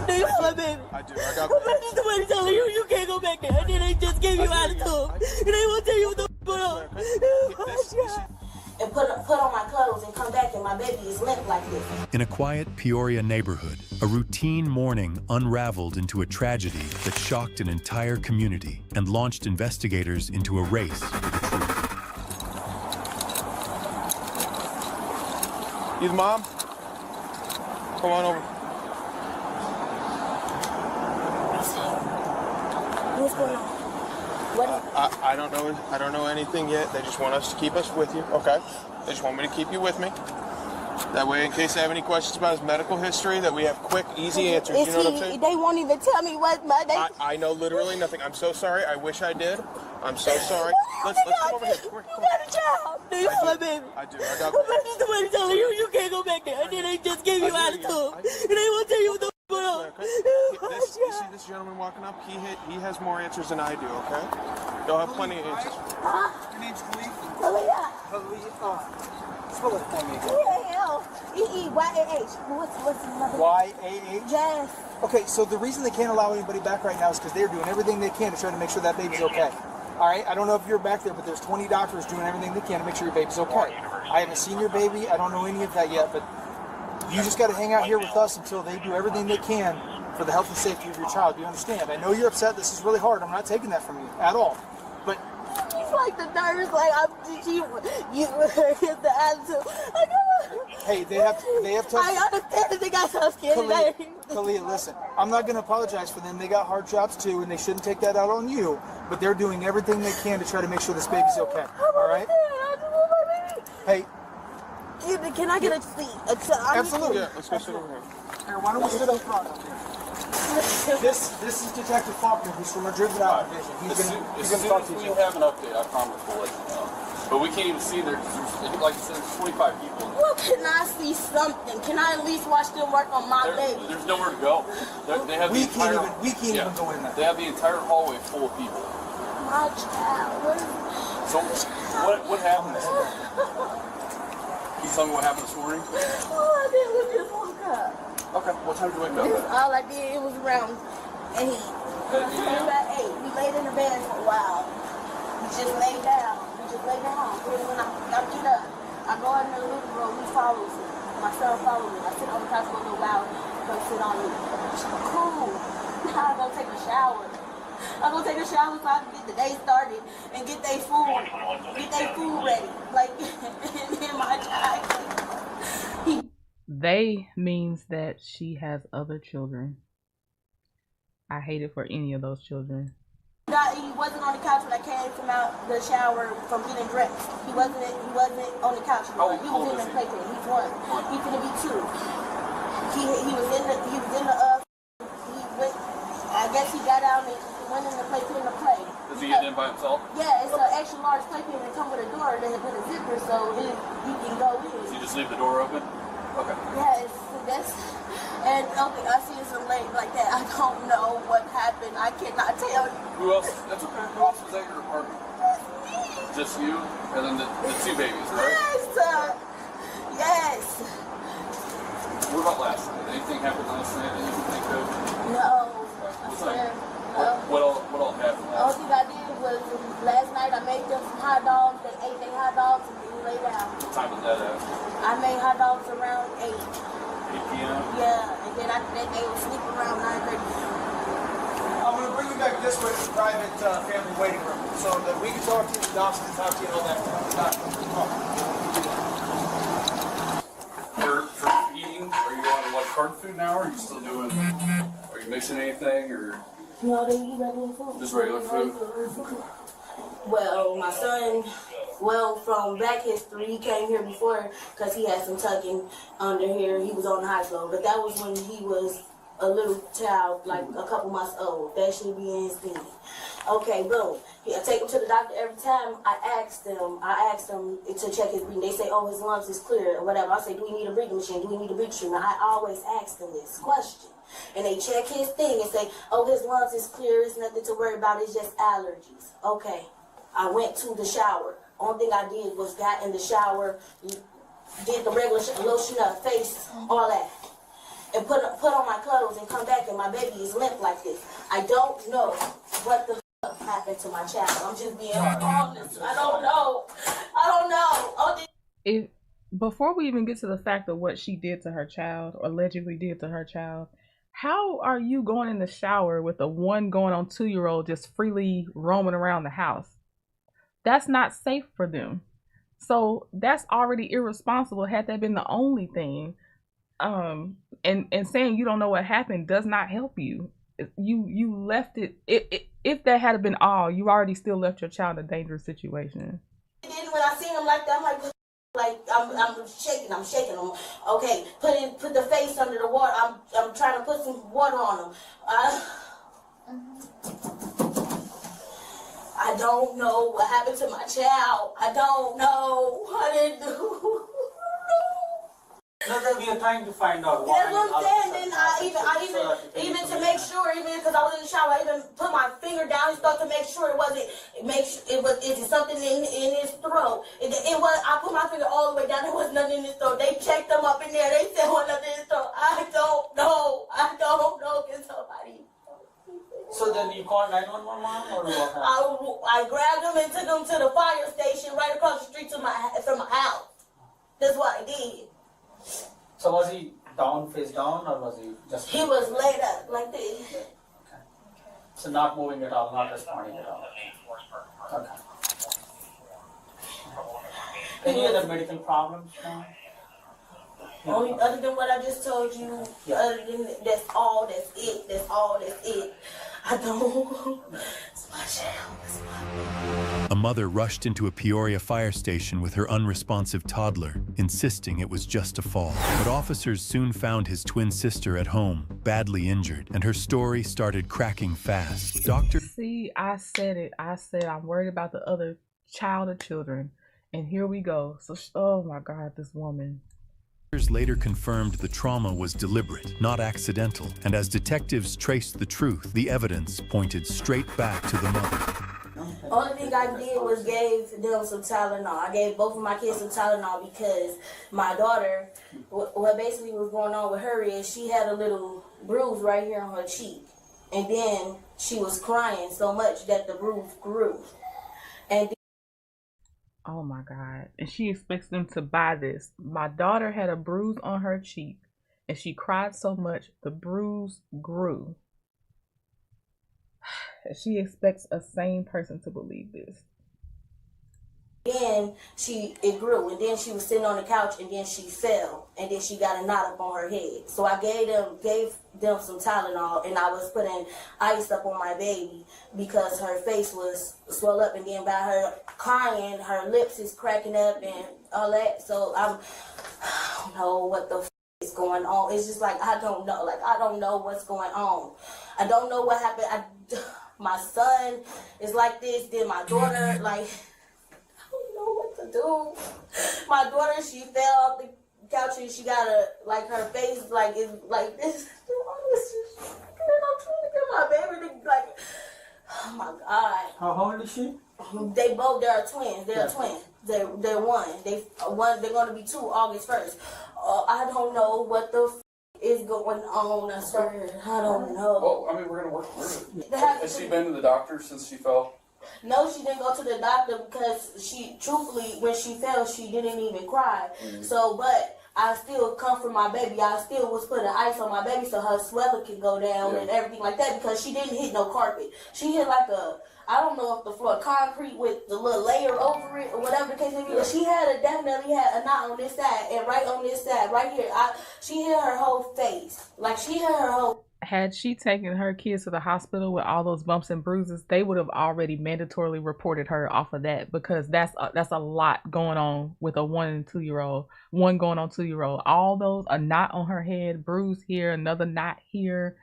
Do you have my baby? I do. I got somebody telling you you can't go back there. And then they just gave you attitude. And they won't tell you what the put on. And put on my clothes and come back and my baby is limp like this. In a quiet Peoria neighborhood, a routine morning unraveled into a tragedy that shocked an entire community and launched investigators into a race for the truth. You the mom? Come on over. What's going on? I don't know. I don't know anything yet. They just want us to keep us with you. Okay. They just want me to keep you with me. That way, in case they have any questions about his medical history, that we have quick, easy answers. You know what I'm saying? They won't even tell me what my. I know literally nothing. I'm so sorry. I wish I did. I'm so sorry. Let's come over here. Come here. You got a child. Do you have a baby? I do. I got. Somebody telling you you can't go back there. And then they just gave you attitude. And they won't tell you what the put on. You see this gentleman walking up? He has more answers than I do. Okay. They'll have plenty of answers. Your name's Khalif? Spell it for me. E-E-Y-A-H. What's another? Y-A-H? Yes. Okay, so the reason they can't allow anybody back right now is because they're doing everything they can to try to make sure that baby's okay. All right, I don't know if you're back there, but there's 20 doctors doing everything they can to make sure your baby's okay. I haven't seen your baby. I don't know any of that yet, but you just got to hang out here with us until they do everything they can for the health and safety of your child. Do you understand? I know you're upset. This is really hard. I'm not taking that from you at all. But It's like the nurse, like you get the attitude. hey, they have to. I understand that they got so scared. Khalil, listen, I'm not going to apologize for them. They got hard jobs too, and they shouldn't take that out on you. But they're doing everything they can to try to make sure this baby's okay. All right? Hey. Can I get a seat? Absolutely. Yeah, let's go sit over here. Here, why don't we sit up front? This is Detective Faulkner, who's from Madrid Division. He's going to talk to you. As soon as we have an update, I promise we'll let you know. But we can't even see there because, like you said, there's 25 people. Well, can I see something? Can I at least watch them work on my baby? There's nowhere to go. They have we can't even go in there. They have the entire hallway full of people. My child. So what happened? Can you tell me what happened this morning? Oh, I didn't just woke up. Okay, what time did you wake up? All I did, it was around 8. About 8. We laid in the bed for a while. We just laid down. Then when I get up, I go in the living room. He follows me. My son follows me. I sit on the couch for a little while. Come sit on me. Cool. Now I go take a shower. I go take a shower so I can get the day started and get their food ready. Like, in my child. They means that she has other children. I hate it for any of those children. He wasn't on the couch when I came from out the shower from getting dressed. He wasn't on the couch anymore. He was in the playpen. He's 1. He's gonna be 2. He was in the he went. I guess he got out and went in the playpen to play. Does he get in by himself? Yeah, it's an extra large playpen that come with a door and with a zipper, so you can go in. Does he just leave the door open? Okay. Yes, and okay, I see some lady like that. I don't know what happened. I cannot tell you. Who else? That's okay. Who else was at your apartment? Just you, and then the 2 babies, right? Yes. What about last night? Anything happened last night that you can think of? No. What all happened All last thing I did was last night I made them some hot dogs. They ate their hot dogs and then lay down. What time was that at? I made hot dogs around 8. 8 p.m.? Yeah, and then they would sleep around 9:30. I'm going to bring you back this way to the private family waiting room so that we can talk to you, the doctor can talk to you, and all that stuff. For eating, are you on like carton food now, or are you still doing? Are you mixing anything, or? No, they eat regular food. Just regular food. Well, my son, from Black History, he came here before because he had some tucking under here. He was on the hospital, but that was when he was a little child, like a couple months old. That should be in his feet. Okay, boom. I take him to the doctor every time. I asked them to check his breathing. They say, oh, his lungs is clear or whatever. I say, do we need a breathing machine? Do we need a breathing machine? Now, I always ask them this question. And they check his thing and say, oh, his lungs is clear. It's nothing to worry about. It's just allergies. Okay. I went to the shower. Only thing I did was got in the shower, did the regular lotion up, face, all that. and put on my clothes and come back and my baby is limp like this. I don't know what the fuck happened to my child. I'm just being honest. I don't know. If before we even get to the fact of what she did to her child, or allegedly did to her child, how are you going in the shower with a 1 going on 2-year-old just freely roaming around the house? That's not safe for them. So that's already irresponsible had that been the only thing. And saying you don't know what happened does not help you. You left it. If that had been all, you already still left your child in a dangerous situation. And then when I seen him like that, I'm I'm shaking. I'm okay. Put the face under the water. I'm trying to put some water on him. I don't know what happened to my child. I don't know. I didn't do. No, that we are trying to find out why. That's what I'm saying. Then I even to make sure, even because I was in the shower, I even put my finger down and started to make sure is it something in his throat? It was. I put my finger all the way down. There was nothing in his throat. They checked him up in there. They said what nothing in his throat. I don't know. Can somebody? So then you called 911 or what happened? I grabbed him and took him to the fire station right across the street from my house. That's what I did. So was he face down, or was he just... He was laid up like this. Okay. So not moving at all, not responding at all. Okay. Any other medical problems now? Only other than what I just told you, other than that's it. I don't. It's my child. A mother rushed into a Peoria fire station with her unresponsive toddler, insisting it was just a fall. But officers soon found his twin sister at home, badly injured, and her story started cracking fast. See, I said it. I said I'm worried about the other child or children. And here we go. So, oh my God, this woman. Later confirmed the trauma was deliberate, not accidental, and as detectives traced the truth, the evidence pointed straight back to the mother. Only thing I did was gave them some Tylenol. I gave both of my kids some Tylenol because my daughter, what basically was going on with her is she had a little bruise right here on her cheek. And then she was crying so much that the bruise grew. And oh my God. And she expects them to buy this. My daughter had a bruise on her cheek and she cried so much the bruise grew. She expects a sane person to believe this. Then it grew, and then she was sitting on the couch, and then she fell, and then she got a knot up on her head. So I gave them some Tylenol, and I was putting ice up on my baby because her face was swelled up, and then by her crying, her lips is cracking up and all that. So I don't know what the is going on. It's just like I don't know. Like I don't know what's going on. I don't know what happened. My son is like this. Then my daughter like. What to do. My daughter, she fell off the couch and she got her face like it's like this. I'm trying to get my baby to like, oh my God. How old is she? They are twins. They're twins. They're one. They're gonna be 2 August 1st. I don't know what the is going on. I don't know. Well, I mean, we're gonna work through it. Has she been to the doctor since she fell? No, she didn't go to the doctor because truthfully, when she fell, she didn't even cry. Mm-hmm. So, but I still comfort my baby. I still was putting ice on my baby so her swelling could go down and everything like that because she didn't hit no carpet. She hit like I don't know if the floor concrete with the little layer over it or whatever the case may be. But she definitely had a knot on this side and right on this side, right here. She hit her whole face. Like she hit her whole. Had she taken her kids to the hospital with all those bumps and bruises, they would have already mandatorily reported her off of that because that's a lot going on with a 1 and 2-year-old. 1 going on 2-year-old. All those, a knot on her head, bruise here, another knot here.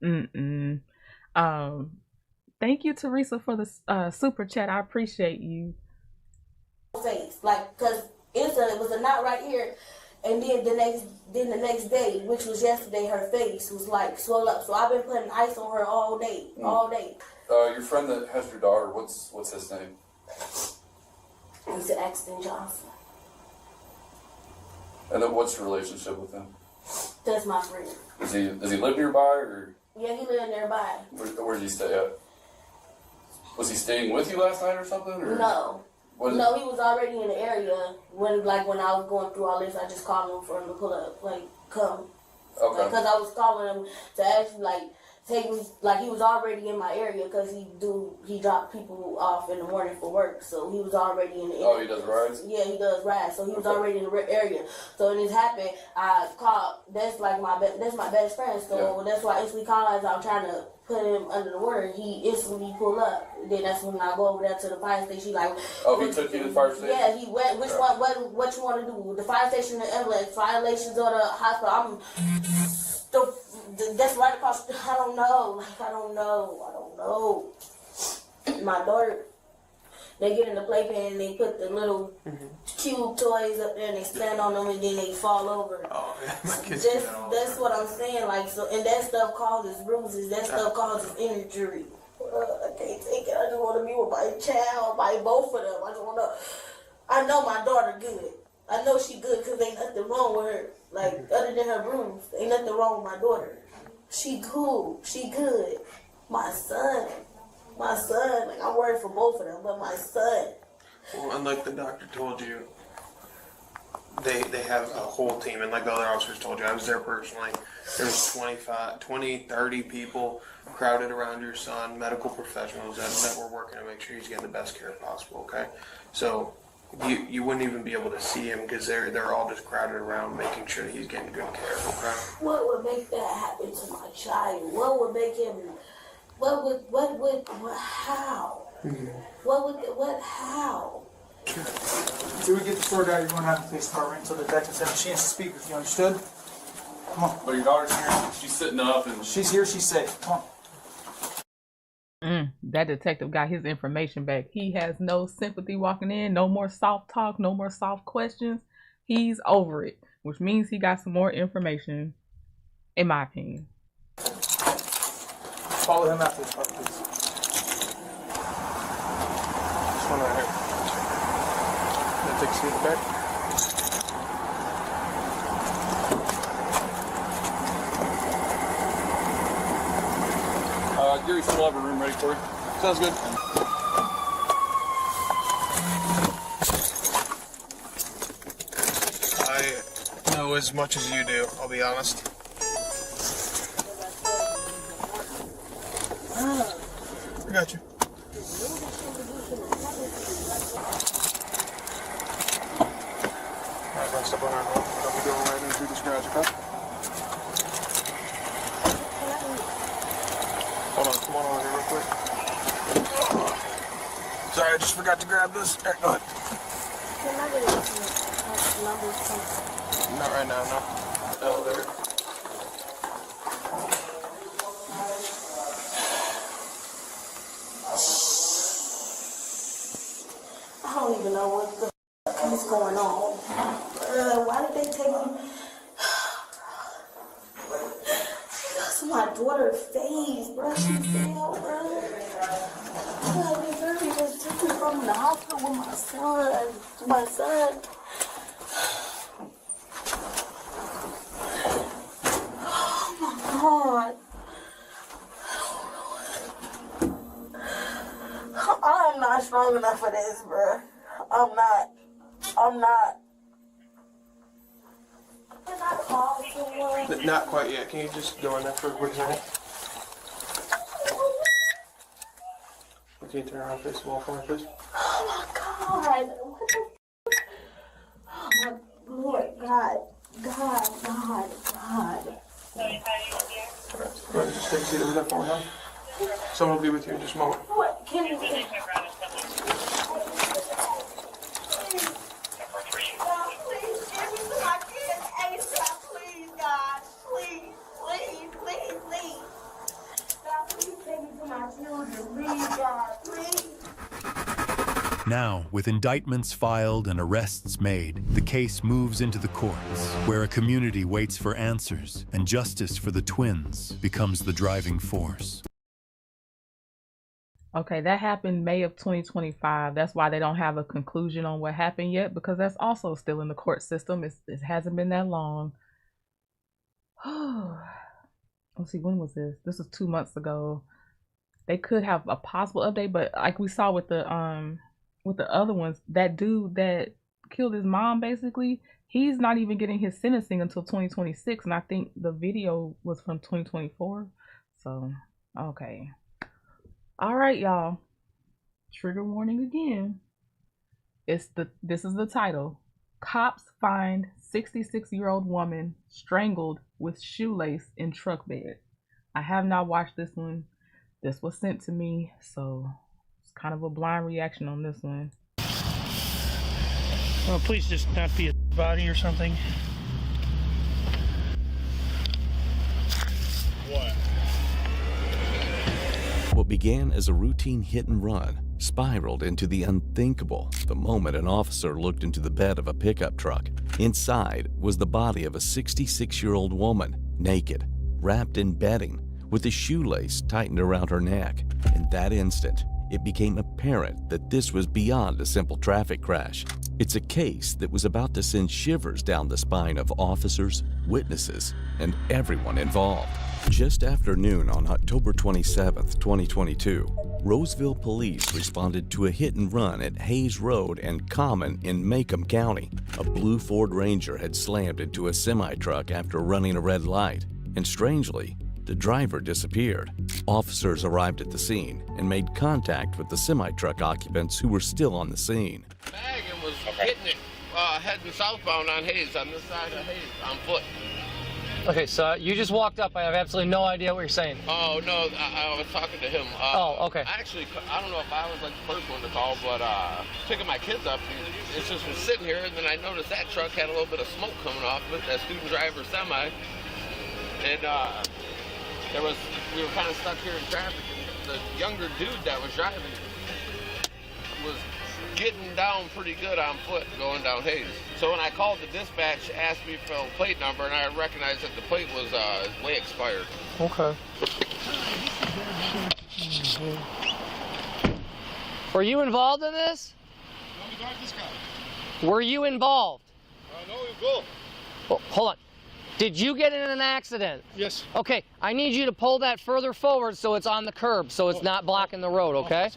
Thank you, Teresa, for the super chat. I appreciate you. Face, like, cause it was a knot right here. And then the next day, which was yesterday, her face was like swelled up. So I've been putting ice on her all day. Your friend that has your daughter, what's his name? He's Axton Johnson. And then what's your relationship with him? That's my friend. Does he live nearby or? Yeah, he lived nearby. Where did he stay at? Was he staying with you last night or something? Or? No. No, he was already in the area when I was going through all this. I just called him for him to pull up, like, come. Okay. Because I was calling him to actually, like, take me, like, he was already in my area because he dropped people off in the morning for work. So he was already in the area. Oh, he does rides? Yeah, he does rides. So he was already in the area. So when this happened, I called, that's my best friend. So that's why I instantly called as I'm trying to put him under the water. He instantly pulled up. Then that's when I go over there to the fire station. Like, oh, he took you to the fire station? Yeah, he went. Which one? What you want to do? The fire station, the ambulance, violations, or the hospital? That's right across. I don't know. Like, I don't know. My daughter, they get in the playpen and they put the little cube toys up there and they stand on them and then they fall over. Oh, yeah. That's what I'm saying. Like, so, and that stuff causes bruises. That stuff causes injury. I can't take it. I just want to be with my child, both of them. I just want to. I know my daughter good. I know she good because ain't nothing wrong with her. Like, other than her bruise, ain't nothing wrong with my daughter. She cool. She good. My son. Like, I'm worried for both of them, but my son. Well, and like the doctor told you, they have a whole team, and like the other officers told you, I was there personally. There's 20, 30 people crowded around your son, medical professionals that were working to make sure he's getting the best care possible, okay? So you wouldn't even be able to see him because they're all just crowded around making sure that he's getting good care, okay? What would make that happen to my child? What would make him... how? How? Until we get the story out, you're going to have to police department until the detectives have a chance to speak with you, understood? Come on. But your daughter's here, she's sitting up and... She's here, she's safe. Come on. That detective got his information back. He has no sympathy walking in, no more soft talk, no more soft questions. He's over it, which means he got some more information, in my opinion. Follow him after this part, please. This one right here. Can I take a seat in the back? Gary still have a room ready for you. Sounds good. I know as much as you do, I'll be honest. I got you. Alright, let's step on our home. I'll be going right in through this garage, okay? Hold on, come on over here real quick. Sorry, I just forgot to grab this. Alright, go ahead. Not right now, no. Elevator. I don't even know what the f is going on. Why did they take me? That's my daughter's face, bro. She fell, bro. They just took me from the hospital with my son. My son. Oh my God. I'm not strong enough for this, bro. I'm not. Can I call someone? Not quite yet. Can you just go in there for a quick second? Can you turn around face the wall for me, please? Oh my God. What the f? Oh my Lord. God. Alright, go ahead, just take a seat over there for me, huh? Someone will be with you in just a moment. What? Can you... Now, with indictments filed and arrests made, the case moves into the courts, where a community waits for answers, and justice for the twins becomes the driving force. Okay, that happened May of 2025. That's why they don't have a conclusion on what happened yet, because that's also still in the court system. It hasn't been that long. Let's see, when was this? This was 2 months ago. They could have a possible update, but like we saw with the other ones, that dude that killed his mom, basically, he's not even getting his sentencing until 2026, and I think the video was from 2024. So, okay. All right, y'all. Trigger warning again. This is the title. Cops find 66-year-old woman strangled with shoelace in truck bed. I have not watched this one. This was sent to me, so it's kind of a blind reaction on this one. Well, please just not be a body or something. What began as a routine hit and run spiraled into the unthinkable the moment an officer looked into the bed of a pickup truck. Inside was the body of a 66-year-old woman, naked, wrapped in bedding, with a shoelace tightened around her neck. In that instant, it became apparent that this was beyond a simple traffic crash. It's a case that was about to send shivers down the spine of officers, witnesses, and everyone involved. Just after noon on October 27, 2022, Roseville police responded to a hit and run at Hayes Road and Common in Macomb County. A blue Ford Ranger had slammed into a semi-truck after running a red light, and strangely, the driver disappeared. Officers arrived at the scene and made contact with the semi-truck occupants who were still on the scene. Bag and was hitting it, heading southbound on Hayes, on this side of Hayes, on foot. Okay, so you just walked up. I have absolutely no idea what you're saying. Oh, no, I was talking to him. Okay. I don't know if I was like the first one to call, but picking my kids up, it just was sitting here, and then I noticed that truck had a little bit of smoke coming off of it, that student driver semi. And we were kind of stuck here in traffic, and the younger dude that was driving was getting down pretty good on foot going down Hayes. So when I called the dispatch, asked me for a plate number, and I recognized that the plate was way expired. Okay. Were you involved in this? Were you involved? No, go. Well, hold on. Did you get in an accident? Yes. Okay, I need you to pull that further forward so it's on the curb, so it's not blocking the road, okay?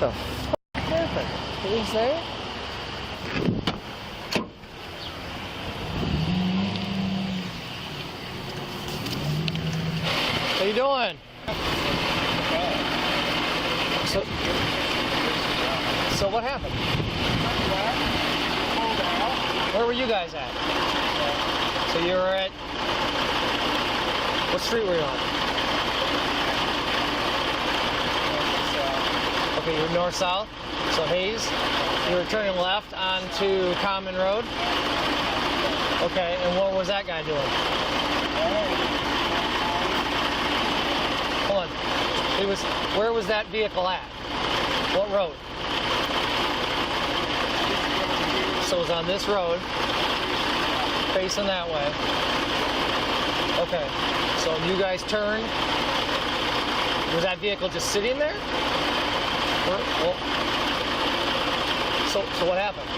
What the f*** happened? Did he say it? How you doing? So what happened? Where were you guys at? So you were at, what street were you on? Okay, you were north-south, so Hayes. You were turning left onto Common Road. Okay, and what was that guy doing? Hold on. Where was that vehicle at? What road? So it was on this road, facing that way. Okay. So you guys turned. Was that vehicle just sitting there? So what happened?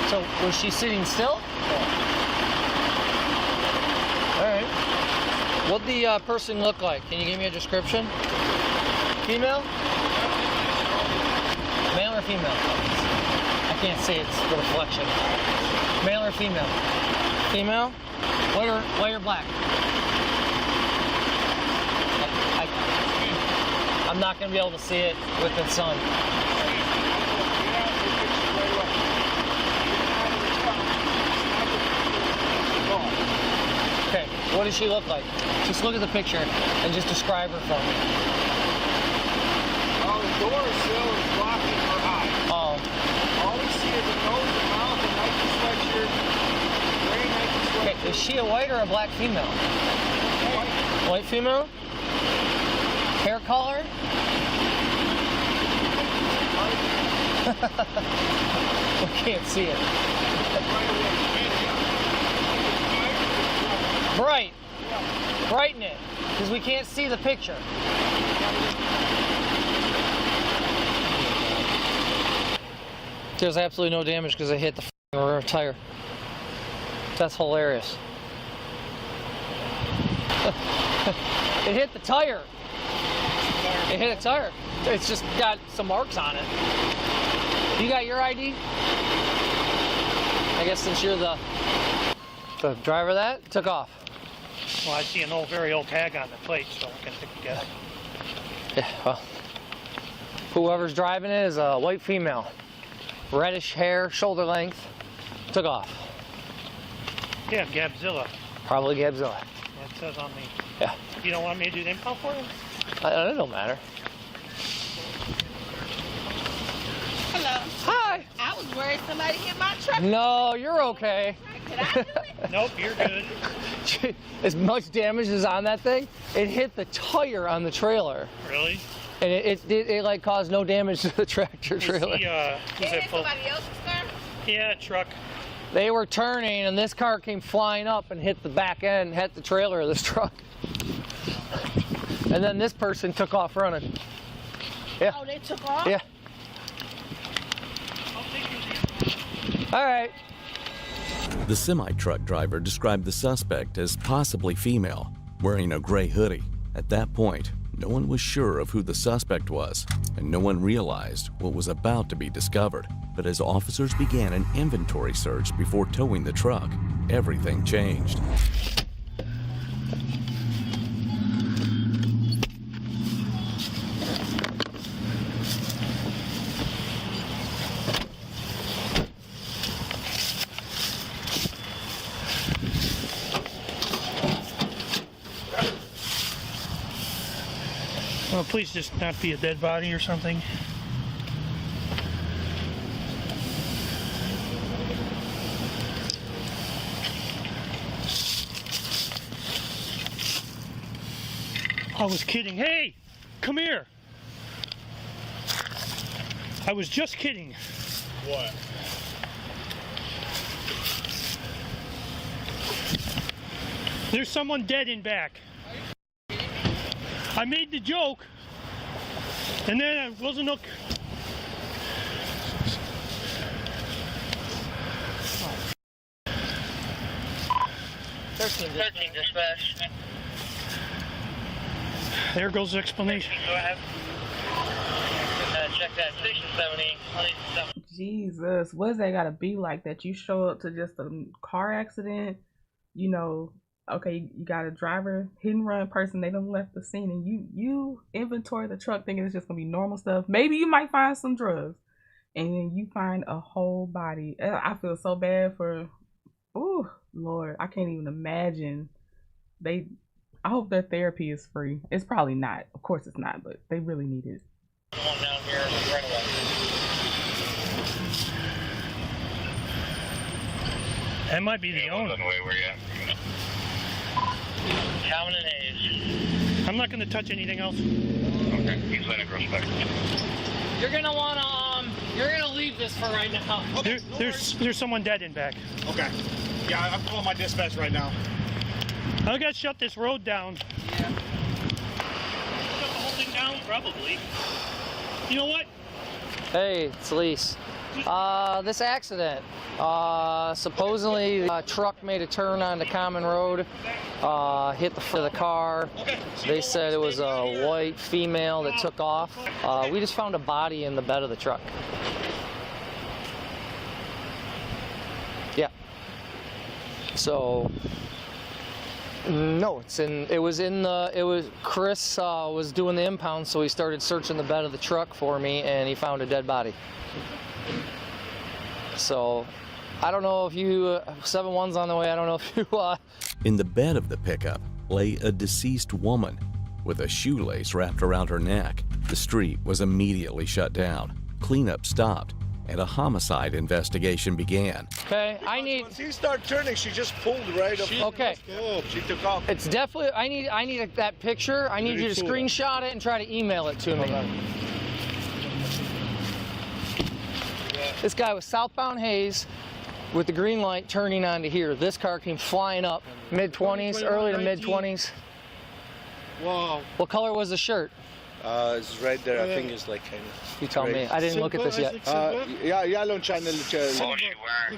So was she sitting still? All right. What'd the person look like? Can you give me a description? Female? Male or female? I can't see, it's the reflection. Male or female? Female? White or black? I'm not going to be able to see it with the sun. Okay, what does she look like? Just look at the picture and just describe her for me. Oh, the door sill is blocking her eye. Oh. All we see is a nose, a mouth, a Nike sweatshirt, gray Nike sweatshirt. Okay, is she a white or a black female? White. White female? Hair color? We can't see it. Bright. Brighten it, because we can't see the picture. There's absolutely no damage because I hit the rear tire. That's hilarious. It hit the tire. It hit a tire. It's just got some marks on it. You got your ID? I guess since you're the driver of that, took off. Well, I see an very old tag on the plate, so I can think you get it. Yeah, well, whoever's driving it is a white female. Reddish hair, shoulder length, took off. Yeah, Gabzilla. Probably Gabzilla. That says on me. Yeah. You don't want me to do the impound for you? It don't matter. Hello. Hi. I was worried somebody hit my truck. No, you're okay. Did I do it? Nope, you're good. As much damage as on that thing, it hit the tire on the trailer. Really? And it like caused no damage to the tractor trailer. Was it somebody else's car? Yeah, truck. They were turning and this car came flying up and hit the back end, hit the trailer of this truck. And then this person took off running. Yeah. Oh, they took off? Yeah. All right. The semi-truck driver described the suspect as possibly female, wearing a gray hoodie. At that point, no one was sure of who the suspect was, and no one realized what was about to be discovered. But as officers began an inventory search before towing the truck, everything changed. Well, please just not be a dead body or something. I was kidding. Hey, come here. I was just kidding. What? There's someone dead in back. I made the joke, and then I wasn't okay. Oh. 13 dispatch. There goes the explanation. Go ahead. Check that station 70. Jesus, what's that gotta be like that you show up to just a car accident, you know, okay, you got a driver, hit and run person, they done left the scene, and you inventory the truck thinking it's just gonna be normal stuff. Maybe you might find some drugs, and then you find a whole body. I feel so bad for, oh Lord, I can't even imagine. I hope their therapy is free. It's probably not. Of course it's not, but they really need it. One down here right away. That might be the owner. Common and age. I'm not going to touch anything else. Okay, he's letting it grow back. You're gonna wanna leave this for right now. Okay, there's someone dead in back. Okay. Yeah, I'm calling my dispatch right now. I gotta shut this road down. Yeah. Shut the whole thing down, probably. You know what? Hey, it's Lise. This accident. Supposedly a truck made a turn onto Common Road, hit the front of the car. They said it was a white female that took off. We just found a body in the bed of the truck. Yeah. So, no, Chris was doing the impound, so he started searching the bed of the truck for me, and he found a dead body. So, I don't know if you, 7-1's on the way, I don't know if you, In the bed of the pickup lay a deceased woman with a shoelace wrapped around her neck. The street was immediately shut down. Cleanup stopped, and a homicide investigation began. Okay, I need. Once you start turning, she just pulled right up. Okay. She took off. It's definitely. I need that picture. I need you to screenshot it and try to email it to me. This guy was southbound Hayes with the green light turning onto here. This car came flying up, mid-20s, early to mid-20s. Wow. What color was the shirt? It's right there. I think it's like kind of. You tell me. I didn't look at this yet. Yeah, yellow channel. Silver.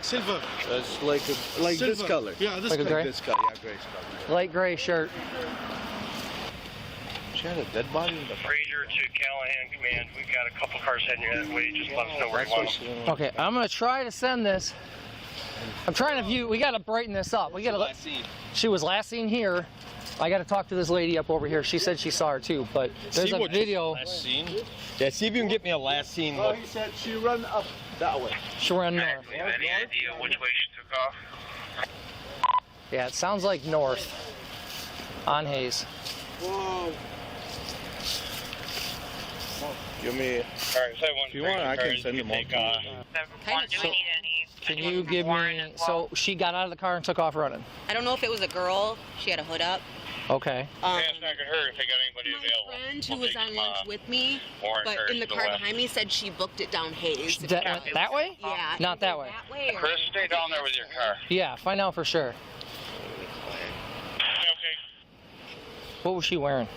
Silver. It's like this color. Yeah, Like a gray? this color. Yeah, gray color. Light gray shirt. She had a dead body in the Fraser to Callahan Command. We've got a couple cars heading that way. Just let us know where you want them. Okay, I'm gonna try to send this. I'm trying to view. We gotta brighten this up. We gotta. She was last seen here. I got to talk to this lady up over here. She said she saw her too, but there's a video. Last scene? Yeah, see if you can get me a last scene look. He said she ran up that way. She ran north. Do you have any idea which way she took off? Yeah, it sounds like north on Hayes. Whoa. Give me. All right, so If you want, I can send them all. Can you give me? So she got out of the car and took off running. I don't know if it was a girl. She had a hood up. Okay. Yeah, it's not gonna hurt if they got anybody available. My friend who was on lunch with me, but in the car behind me, said she booked it down Hayes. That way? Yeah. Not that way. That way. Chris, stay down there with your car. Yeah, find out for sure. Okay. What was she wearing?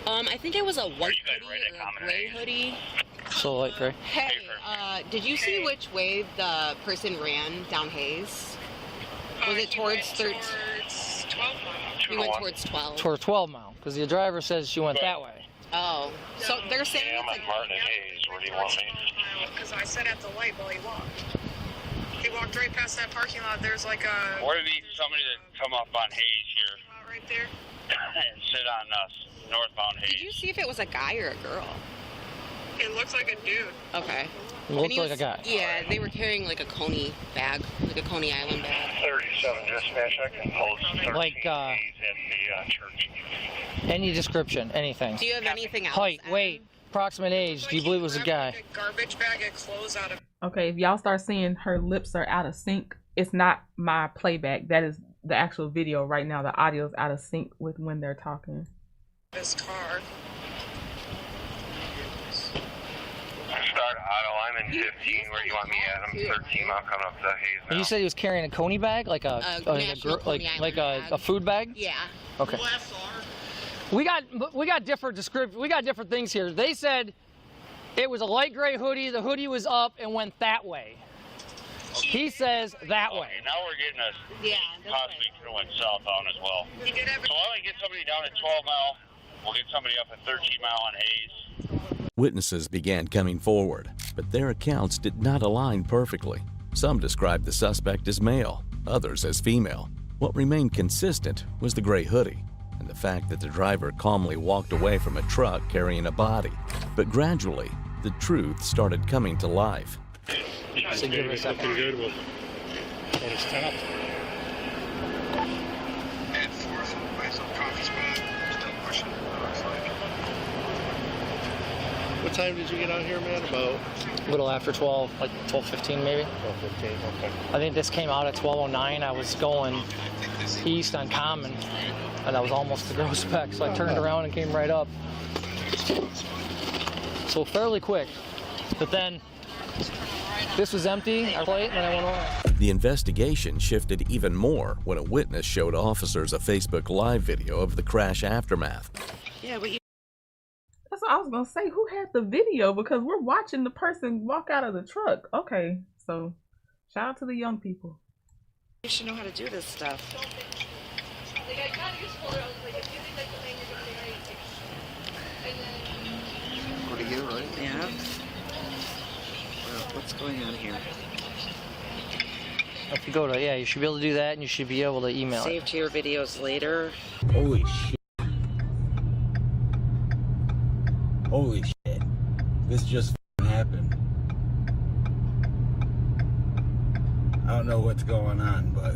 I think it was a white hoodie or a gray hoodie. So light gray. Hey, did you see which way the person ran down Hayes? Was it towards 13? He went towards 12. Towards 12 mile, because the driver says she went that way. Oh, so they're saying I'm at Martin and Hayes. Where do you want me? Because I sat at the light while he walked. He walked right past that parking lot. There's like a. We're gonna need somebody to come up on Hayes here Right there. and sit on us northbound Hayes. Did you see if it was a guy or a girl? It looks like a dude. Okay. Looked like a guy. Yeah, they were carrying like a Coney bag, like a Coney Island bag. 37 dispatch. I can post 13 Like, Hayes at the church. Any description, anything. Do you have anything else? Height, weight, approximate age. Do you believe it was a guy? Garbage bag of clothes out of. Okay, if y'all start seeing her lips are out of sync, it's not my playback. That is the actual video right now. The audio is out of sync with when they're talking. This car. Start auto. I'm in 15. Where you want me at? I'm 13. I'll come up to Hayes now. And you said he was carrying a Coney bag, like a food bag. Yeah. Okay. We got different descriptions. We got different things here. They said it was a light gray hoodie. The hoodie was up and went that way. He says that way. Now we're getting us possibly could have went southbound as well. So why don't we get somebody down at 12 mile? We'll get somebody up at 13 mile on Hayes. Witnesses began coming forward, but their accounts did not align perfectly. Some described the suspect as male, others as female. What remained consistent was the gray hoodie and the fact that the driver calmly walked away from a truck carrying a body. But gradually, the truth started coming to life. So give it a second. Looking good with his top. At 4th, by some coffee spot. Still pushing. What time did you get out here, man? About A little after 12, like 12:15 maybe. 12:15. Okay. I think this came out at 12:09. I was going east on Common, and I was almost to Gross Beck, so I turned around and came right up. So fairly quick, but then this was empty, our plate, and then I went on. The investigation shifted even more when a witness showed officers a Facebook Live video of the crash aftermath. Yeah, but that's what I was gonna say. Who had the video? Because we're watching the person walk out of the truck. Okay, so shout out to the young people. You should know how to do this stuff. Go to you, right? Yeah. Well, what's going on here? If you go to, you should be able to do that, and you should be able to email Save to your videos later. Holy shit. Holy shit. This just happened. I don't know what's going on, but...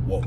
Whoa.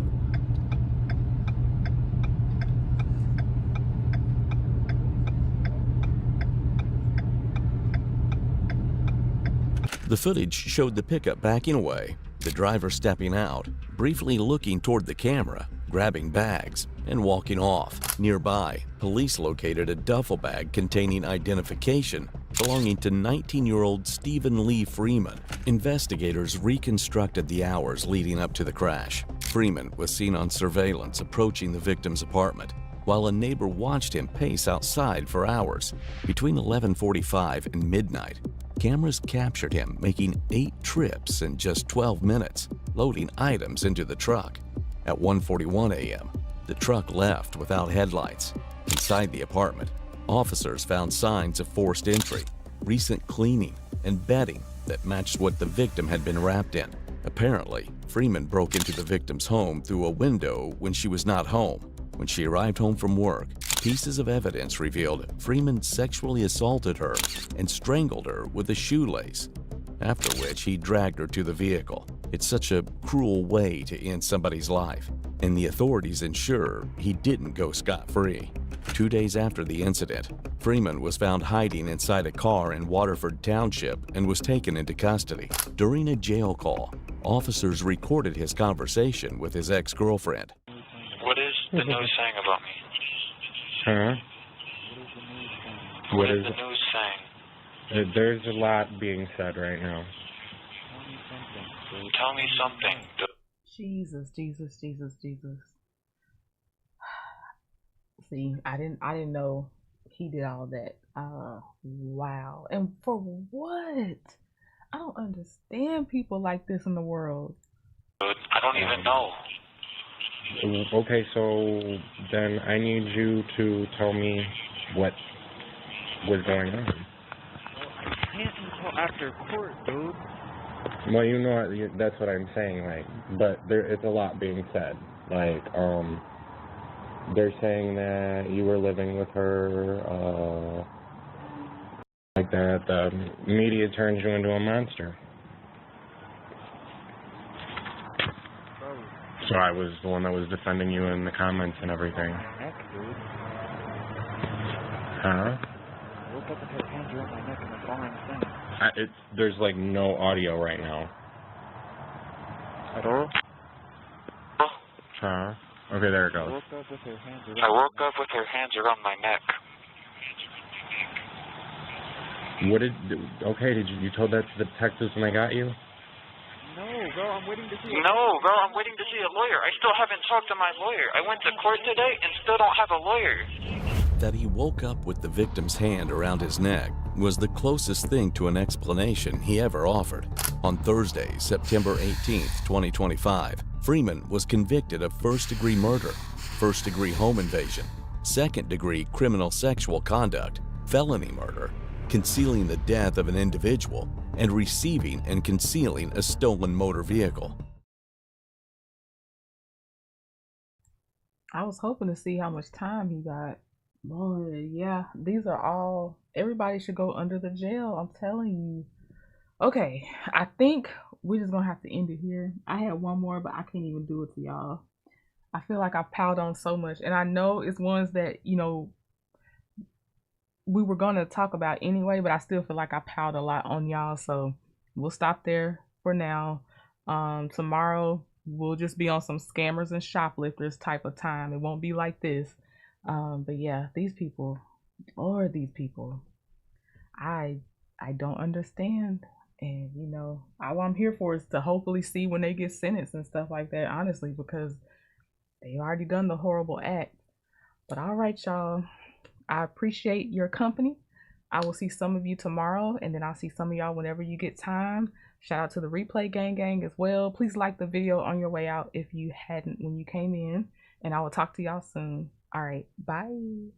The footage showed the pickup backing away, the driver stepping out, briefly looking toward the camera, grabbing bags, and walking off. Nearby, police located a duffel bag containing identification belonging to 19-year-old Stephen Lee Freeman. Investigators reconstructed the hours leading up to the crash. Freeman was seen on surveillance approaching the victim's apartment, while a neighbor watched him pace outside for hours. Between 11:45 and midnight, cameras captured him making 8 trips in just 12 minutes, loading items into the truck. At 1:41 a.m., the truck left without headlights. Inside the apartment, officers found signs of forced entry, recent cleaning, and bedding that matched what the victim had been wrapped in. Apparently, Freeman broke into the victim's home through a window when she was not home. When she arrived home from work, pieces of evidence revealed Freeman sexually assaulted her and strangled her with a shoelace, after which he dragged her to the vehicle. It's such a cruel way to end somebody's life, and the authorities ensure he didn't go scot-free. 2 days after the incident, Freeman was found hiding inside a car in Waterford Township and was taken into custody. During a jail call, officers recorded his conversation with his ex-girlfriend. What is the news saying about me? Huh? What is the news saying? There's a lot being said right now. Tell me something. Jesus, Jesus, Jesus, Jesus. See, I didn't know he did all that. Wow. And for what? I don't understand people like this in the world. I don't even know. Okay, so then I need you to tell me what was going on. I can't until after court, dude. Well, you know, that's what I'm saying, like, but it's a lot being said. Like, they're saying that you were living with her, like that the media turned you into a monster. So I was the one that was defending you in the comments and everything. Neck, dude. Huh? I woke up with her hands around my neck and that's all I'm saying. There's like no audio right now. At all? Huh? Okay, there it I goes. woke up with her hands around I woke up with her hands around my neck. Okay, did you told that to the detectives when they got you? No, girl, I'm waiting to see No, girl, I'm waiting to see a lawyer. I still haven't talked to my lawyer. I went to court today and still don't have a lawyer. That he woke up with the victim's hand around his neck was the closest thing to an explanation he ever offered. On Thursday, September 18th, 2025, Freeman was convicted of first-degree murder, first-degree home invasion, second-degree criminal sexual conduct, felony murder, concealing the death of an individual, and receiving and concealing a stolen motor vehicle. I was hoping to see how much time he got. Boy, yeah, these are all, everybody should go under the jail, I'm telling you. Okay, I think we're just gonna have to end it here. I had one more, but I can't even do it to y'all. I feel like I've piled on so much, and I know it's ones that, you know, we were gonna talk about anyway, but I still feel like I piled a lot on y'all, so we'll stop there for now. Tomorrow we'll just be on some scammers and shoplifters type of time. It won't be like this. But yeah, these people, I don't understand. And you know, all I'm here for is to hopefully see when they get sentenced and stuff like that, honestly, because they've already done the horrible act. But all right, y'all, I appreciate your company. I will see some of you tomorrow, and then I'll see some of y'all whenever you get time. Shout out to the replay gang as well. Please like the video on your way out if you hadn't when you came in, and I will talk to y'all soon. All right, bye.